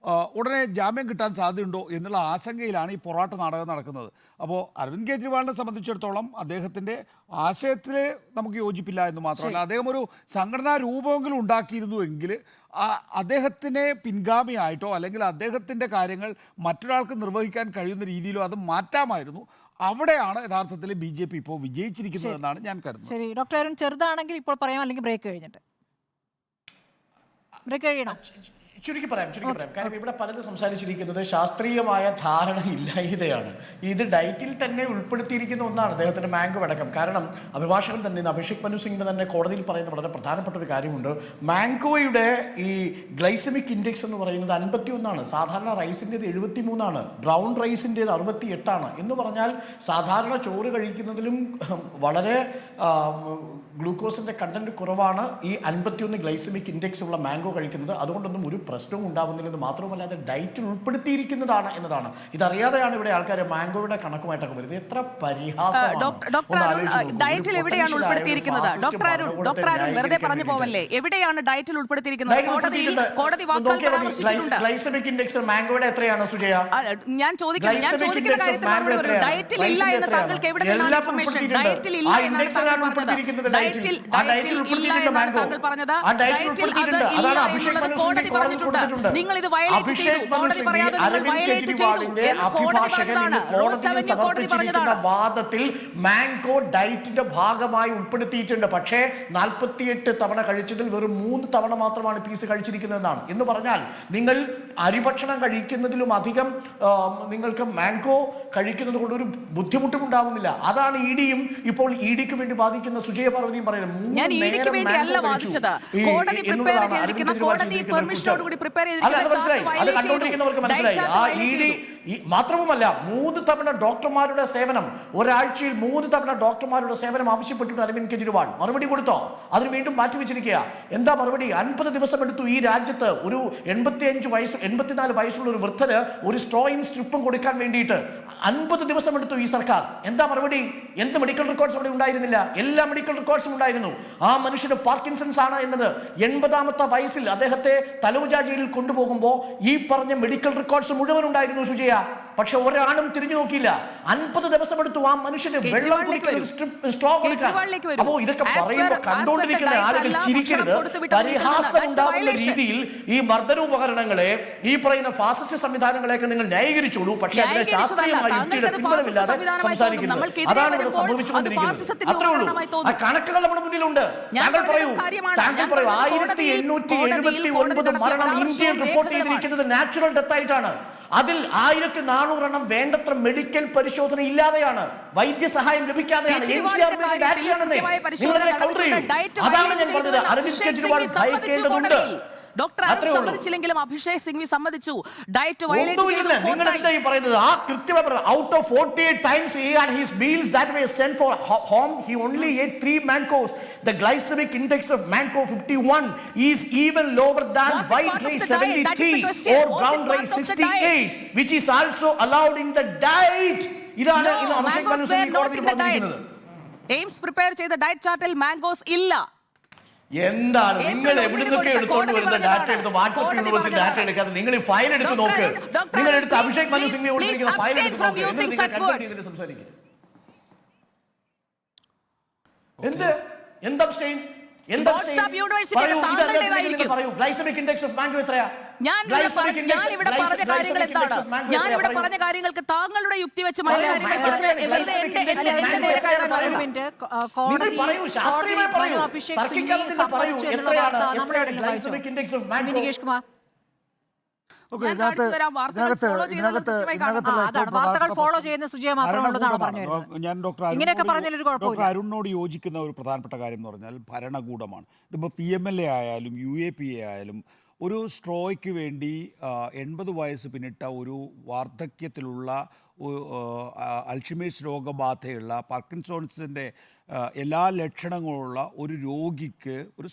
ഉടനെ ജാമ്യം കിട്ടാൻ സാധ്യതയുണ്ടോ എന്നുള്ള ആശങ്കയിലാണ് ഈ പൊറാട്ട് നാടകം നടക്കുന്നത്. അപ്പോൾ അരവിന്ദ് കെജ്രിവാളിനെ സംബന്ധിച്ചിടത്തോളം അദ്ദേഹത്തിൻ്റെ ആശയത്തിൽ നമുക്ക് യോജിപ്പില്ല എന്ന് മാത്രമല്ല, അദ്ദേഹം ഒരു സംഘടനാ രൂപമെങ്കിലും ഉണ്ടാക്കിയിരുന്നുവെങ്കിൽ അദ്ദേഹത്തിനെ പിൻഗാമിയായിട്ടോ അല്ലെങ്കിൽ അദ്ദേഹത്തിൻ്റെ കാര്യങ്ങൾ മറ്റൊരാൾക്ക് നിർവഹിക്കാൻ കഴിയുന്ന രീതിയിലോ അത് മാറ്റാമായിരുന്നു. അവിടെയാണ് യഥാർത്ഥത്തിൽ BJP ഇപ്പോൾ വിജയിച്ചിരിക്കുന്നത് എന്നാണ് ഞാൻ കരുതുന്നത്. ശരി ഡോക്ടർ അരുൺ, ചെറുതാണെങ്കിൽ ഇപ്പോൾ പറയാം, അല്ലെങ്കിൽ ബ്രേക്ക് കഴിഞ്ഞിട്ട്. ബ്രേക്ക് കഴിയണം. ചുരുക്കി പറയാം. കാരണം ഇവിടെ പലരും സംസാരിച്ചിരിക്കുന്നത് ശാസ്ത്രീയമായ ധാരണ ഇല്ലായ്മയാണ്. ഇത് ഡയറ്റിൽ തന്നെ ഉൾപ്പെടുത്തിയിരിക്കുന്ന ഒന്നാണ് അദ്ദേഹത്തിൻ്റെ മാംഗോ അടക്കം. കാരണം അഭിഭാഷകൻ തന്നെ അഭിഷേക് മനു സിംഗ് തന്നെ കോടതിയിൽ പറയുന്ന വളരെ പ്രധാനപ്പെട്ട ഒരു കാര്യമുണ്ട്. മാംഗോയുടെ ഈ ഗ്ലൈസമിക് ഇൻഡെക്സ് എന്ന് പറയുന്നത് 51 സാധാരണ റൈസിൻ്റേത് 73 ബ്രൗൺ റൈസിൻ്റേത് 68 എന്ന് പറഞ്ഞാൽ സാധാരണ ചോറ് കഴിക്കുന്നതിലും വളരെ ഗ്ലൂക്കോസിൻ്റെ കണ്ടന്റ് കുറവാണ് ഈ 51 ഗ്ലൈസമിക് ഇൻഡെക്സ് ഉള്ള മാംഗോ കഴിക്കുന്നത്. അതുകൊണ്ടൊന്നും ഒരു പ്രശ്നവും ഉണ്ടാവുന്നില്ലെന്ന് മാത്രമല്ല അത് ഡയറ്റിൽ ഉൾപ്പെടുത്തിയിരിക്കുന്നതാണ് എന്നതാണ്. ഇതറിയാതെയാണ് ഇവിടെ ആൾക്കാർ മാംഗോയുടെ കണക്കുമായിട്ടൊക്കെ വരുന്നത്. എത്ര ഡയറ്റിൽ എവിടെയാണ് ഉൾപ്പെടുത്തിയിരിക്കുന്നത്? ഡോക്ടർ അരുൺ വെറുതെ പറഞ്ഞു പോവല്ലേ, എവിടെയാണ് ഡയറ്റിൽ ഉൾപ്പെടുത്തിയിരിക്കുന്നത്? കോടതി വാക്കാൽ പരാമർശിച്ചിട്ടുണ്ട്. ഗ്ലൈസമിക് ഇൻഡെക്സ് മാംഗോയുടെ എത്രയാണ് സുജയ? ഞാൻ ചോദിക്കുന്ന കാര്യത്തിൽ മറുപടി പറയൂ. ഡയറ്റിൽ ഇല്ല എന്ന് താങ്കൾക്ക് എവിടെ നിന്നാണ് ഇൻഫർമേഷൻ? ഡയറ്റിൽ ഇല്ല എന്നാണ് താങ്കൾ പറഞ്ഞത്. ഡയറ്റിൽ ഇല്ല എന്നാണ് താങ്കൾ പറഞ്ഞത്. ഡയറ്റിൽ അത് ഇല്ല എന്നുള്ളത് കോടതി പറഞ്ഞിട്ടുണ്ട്. നിങ്ങൾ ഇത് വയലേറ്റ് ചെയ്തു. കോടതി പറയാതെ നിങ്ങൾ വയലേറ്റ് ചെയ്തു എന്ന് കോടതി പറഞ്ഞതാണ്. കോടതി പറഞ്ഞതാണ്. വാദത്തിൽ മാംഗോ ഡയറ്റിന്റെ ഭാഗമായി ഉൾപ്പെടുത്തിയിട്ടുണ്ട്. പക്ഷേ 48 തവണ കഴിച്ചതിൽ വെറും 3 തവണ മാത്രമാണ് പീസ് കഴിച്ചിരിക്കുന്നതെന്നാണ്. എന്ന് പറഞ്ഞാൽ നിങ്ങൾ അരിഭക്ഷണം കഴിക്കുന്നതിലും അധികം നിങ്ങൾക്ക് മാംഗോ കഴിക്കുന്നത് കൊണ്ട് ഒരു ബുദ്ധിമുട്ടും ഉണ്ടാവുന്നില്ല. അതാണ് ഇഡിയും ഇപ്പോൾ ഇഡിക്ക് വേണ്ടി വാദിക്കുന്ന സുജയ പാർവതിയും പറയുന്നത്. ഞാൻ ഇഡിക്ക് വേണ്ടിയല്ല വാദിച്ചത്. കോടതി പ്രിപ്പയർ ചെയ്തിരിക്കുന്ന, കോടതി പെർമിഷനോടുകൂടി പ്രിപ്പയർ മാത്രവുമല്ല 3 തവണ ഡോക്ടർമാരുടെ സേവനം, ഒരാഴ്ചയിൽ 3 തവണ ഡോക്ടർമാരുടെ സേവനം ആവശ്യപ്പെട്ടിട്ട് അരവിന്ദ് കെജ്രിവാൾ മറുപടി കൊടുത്തോ? അതിന് വീണ്ടും മാറ്റിവെച്ചിരിക്കുക. എന്താ മറുപടി? 50 ദിവസം എടുത്തു ഈ രാജ്യത്ത് ഒരു 84 വയസ്സുള്ള ഒരു വൃദ്ധന് ഒരു സ്ട്രോയും സ്ട്രിപ്പും കൊടുക്കാൻ വേണ്ടിയിട്ട് 50 ദിവസം എടുത്തു ഈ സർക്കാർ. എന്താ മറുപടി? എന്ത് മെഡിക്കൽ റെക്കോർഡ്സ് അവിടെ ഉണ്ടായിരുന്നില്ല? എല്ലാ മെഡിക്കൽ റെക്കോർഡ്സും ഉണ്ടായിരുന്നു. ആ മനുഷ്യന് പാർക്കിൻസൺസ് ആണ് എന്നത് 80ാമത്തെ വയസ്സിൽ അദ്ദേഹത്തെ തലൂജ ജയിലിൽ കൊണ്ടുപോകുമ്പോൾ ഈ പറഞ്ഞ മെഡിക്കൽ റെക്കോർഡ്സ് മുഴുവൻ ഉണ്ടായിരുന്നു സുജയ. പക്ഷെ ഒരാളും തിരിഞ്ഞു നോക്കിയില്ല. 50 ദിവസം എടുത്തു ആ മനുഷ്യന് വെള്ളം കുടിക്കാൻ, സ്ട്രോ കൊടുക്കാൻ. അപ്പോ ഇതൊക്കെ പറയുമ്പോൾ കണ്ടുകൊണ്ടിരിക്കുന്ന ആളുകൾ ചിരിക്കരുത്. പരിഹാസം ഉണ്ടാകുന്ന രീതിയിൽ ഈ മർദ്ദനോപകരണങ്ങളെ, ഈ പറയുന്ന ഫാസിസ്റ്റ് സംവിധാനങ്ങളെയൊക്കെ നിങ്ങൾ ന്യായീകരിച്ചോളൂ. പക്ഷെ അതിനെ ശാസ്ത്രീയമായ യുക്തിയുടെ പിൻബലമില്ലാതെ സംസാരിക്കുന്നത്. അതാണ് ഇവിടെ സംഭവിച്ചുകൊണ്ടിരിക്കുന്നത്. അത്രേ ഉള്ളൂ. ആ കണക്കുകൾ നമ്മുടെ മുന്നിലുണ്ട്. താങ്കൾ പറയൂ 1879 മരണം ഇന്ത്യയിൽ റിപ്പോർട്ട് ചെയ്തിരിക്കുന്നത് നാച്ചുറൽ ഡെത്ത് ആയിട്ടാണ്. അതിൽ 1400 വേണ്ടത്ര മെഡിക്കൽ പരിശോധന ഇല്ലാതെയാണ്, വൈദ്യസഹായം ലഭിക്കാതെയാണ്. അതാണ് ഞാൻ പറഞ്ഞത്. അരവിന്ദ് കെജ്രിവാൾ ഭയക്കേണ്ടതുണ്ട്. ഡോക്ടർ അരുൺ സമ്മതിച്ചില്ലെങ്കിലും അഭിഷേക് സിംഗ്വി സമ്മതിച്ചു. ഡയറ്റ് വയലേറ്റ് ചെയ്തു. നിങ്ങൾ എന്താ ഈ പറയുന്നത്? ആ കൃത്യമായി out of 48 times he had his meals that were sent for home, he only ate 3 mangoes. The glycemic index of mango 51 is even lower than white rice 73 or brown rice 68, which is also allowed in the diet. ഇതാണ് ഇന്ന് അഭിഷേക് മനു സിംഗ് കോടതിയിൽ പറഞ്ഞിരിക്കുന്നത്. AIIMS prepare ചെയ്ത diet ചാർട്ടിൽ mangoes ഇല്ല. എന്താണ് നിങ്ങൾ എവിടുന്നൊക്കെ എടുത്തോണ്ട് വരുന്ന ഡാറ്റ എടുത്ത് വാട്സ്ആപ്പ് യൂണിവേഴ്സിറ്റി ഡാറ്റ എടുക്കാതെ നിങ്ങൾ ഈ ഫയൽ എടുത്ത് നോക്ക്. നിങ്ങൾ എടുത്ത് അഭിഷേക് മനു സിംഗ് കൊടുത്തിരിക്കുന്ന ഫയൽ എടുത്ത് നോക്ക്. സംസാരിക്കുക എന്ത് അബ്സ്റ്റെയിൻ? എന്താ വാട്സാപ്പ് ചെയ്യും? യൂണിവേഴ്സിറ്റി പറയൂ, ഇത് താങ്കളുടേതായിരിക്കും. പറയൂ. ഗ്ലൈസമിക് ഇൻഡെക്സ് ഓഫ് മാംഗോ എത്രയാ? ഞാനിവിടെ പറഞ്ഞ കാര്യങ്ങൾ എന്താണ്? ഞാനിവിടെ പറഞ്ഞ കാര്യങ്ങൾക്ക് താങ്കളുടെ യുക്തി വെച്ച് മറ്റു കാര്യങ്ങൾ പറഞ്ഞ് എന്റെ നേരെ കയറാൻ പറയുന്നു. കോടതി പറയൂ, ശാസ്ത്രീയമായി പറയൂ. അഭിഷേക് തർക്കിക്കാതെ സിംഗ്വി നിങ്ങൾ പറയൂ. സമ്മതിച്ചു എന്നുള്ള വാർത്ത എത്രയാണ് നമ്മുടെ glycaemic index of mango? Nikesh Kumar. Okay, ഞാൻ കാണിച്ചു തരാം. വാർത്തകൾ follow ചെയ്യുന്നത് കൃത്യമായി കാണാം. അതാണ് വാർത്തകൾ ഫോളോ ചെയ്യുന്ന സുജയ മാത്രമുള്ളതാണ് പറഞ്ഞു വരുന്നത്. ഞാൻ ഡോക്ടർ ഇങ്ങനെയൊക്കെ പറഞ്ഞാൽ ഒരു കുഴപ്പമില്ല. ഡോക്ടർ അരുണിനോട് യോജിക്കുന്ന ഒരു പ്രധാനപ്പെട്ട കാര്യം എന്ന് പറഞ്ഞാൽ ഭരണകൂടമാണ്. ഇതിപ്പോൾ PMLA ആയാലും UAPA ആയാലും ഒരു സ്ട്രോയ്ക്ക് വേണ്ടി 80 വയസ്സ് പിന്നിട്ട ഒരു വാർദ്ധക്യത്തിലുള്ള അൽഷിമേഴ്സ് രോഗബാധയുള്ള പാർക്കിൻസോൺസിൻ്റെ എല്ലാ ലക്ഷണങ്ങളുള്ള ഒരു രോഗിക്ക് ഒരു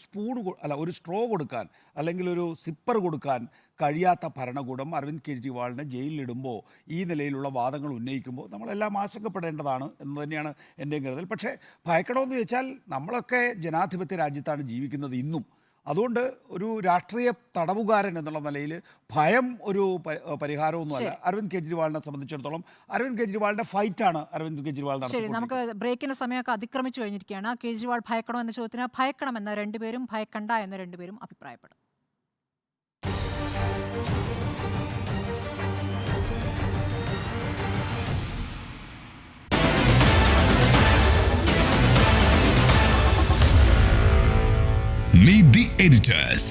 ഒരു സ്ട്രോ കൊടുക്കാൻ അല്ലെങ്കിൽ ഒരു സിപ്പർ കൊടുക്കാൻ കഴിയാത്ത ഭരണകൂടം അരവിന്ദ് കെജ്രിവാളിനെ ജയിലിലിടുമ്പോൾ ഈ നിലയിലുള്ള വാദങ്ങൾ ഉന്നയിക്കുമ്പോൾ നമ്മളെല്ലാം ആശങ്കപ്പെടേണ്ടതാണ് എന്ന് തന്നെയാണ് എൻ്റെയും കരുതൽ. പക്ഷേ ഭയക്കണമെന്ന് ചോദിച്ചാൽ നമ്മളൊക്കെ ജനാധിപത്യ രാജ്യത്താണ് ജീവിക്കുന്നത് ഇന്നും. അതുകൊണ്ട് ഒരു രാഷ്ട്രീയ തടവുകാരൻ എന്നുള്ള നിലയിൽ ഭയം ഒരു പരിഹാരമൊന്നുമല്ല. അരവിന്ദ് കെജ്രിവാളിനെ സംബന്ധിച്ചിടത്തോളം അരവിന്ദ് കെജ്രിവാളിന്റെ ഫൈറ്റാണ് അരവിന്ദ് കെജ്രിവാൾ ശരി, നടത്തുന്നത്. നമുക്ക് ബ്രേക്കിന്റെ സമയമൊക്കെ അതിക്രമിച്ചു കഴിഞ്ഞിരിക്കുകയാണ്. കേജ്രിവാൾ ഭയക്കണോ എന്ന ചോദ്യത്തിന് ഭയക്കണമെന്ന് രണ്ടുപേരും ഭയക്കണ്ട എന്ന് രണ്ടുപേരും അഭിപ്രായപ്പെടും. Meet the editors.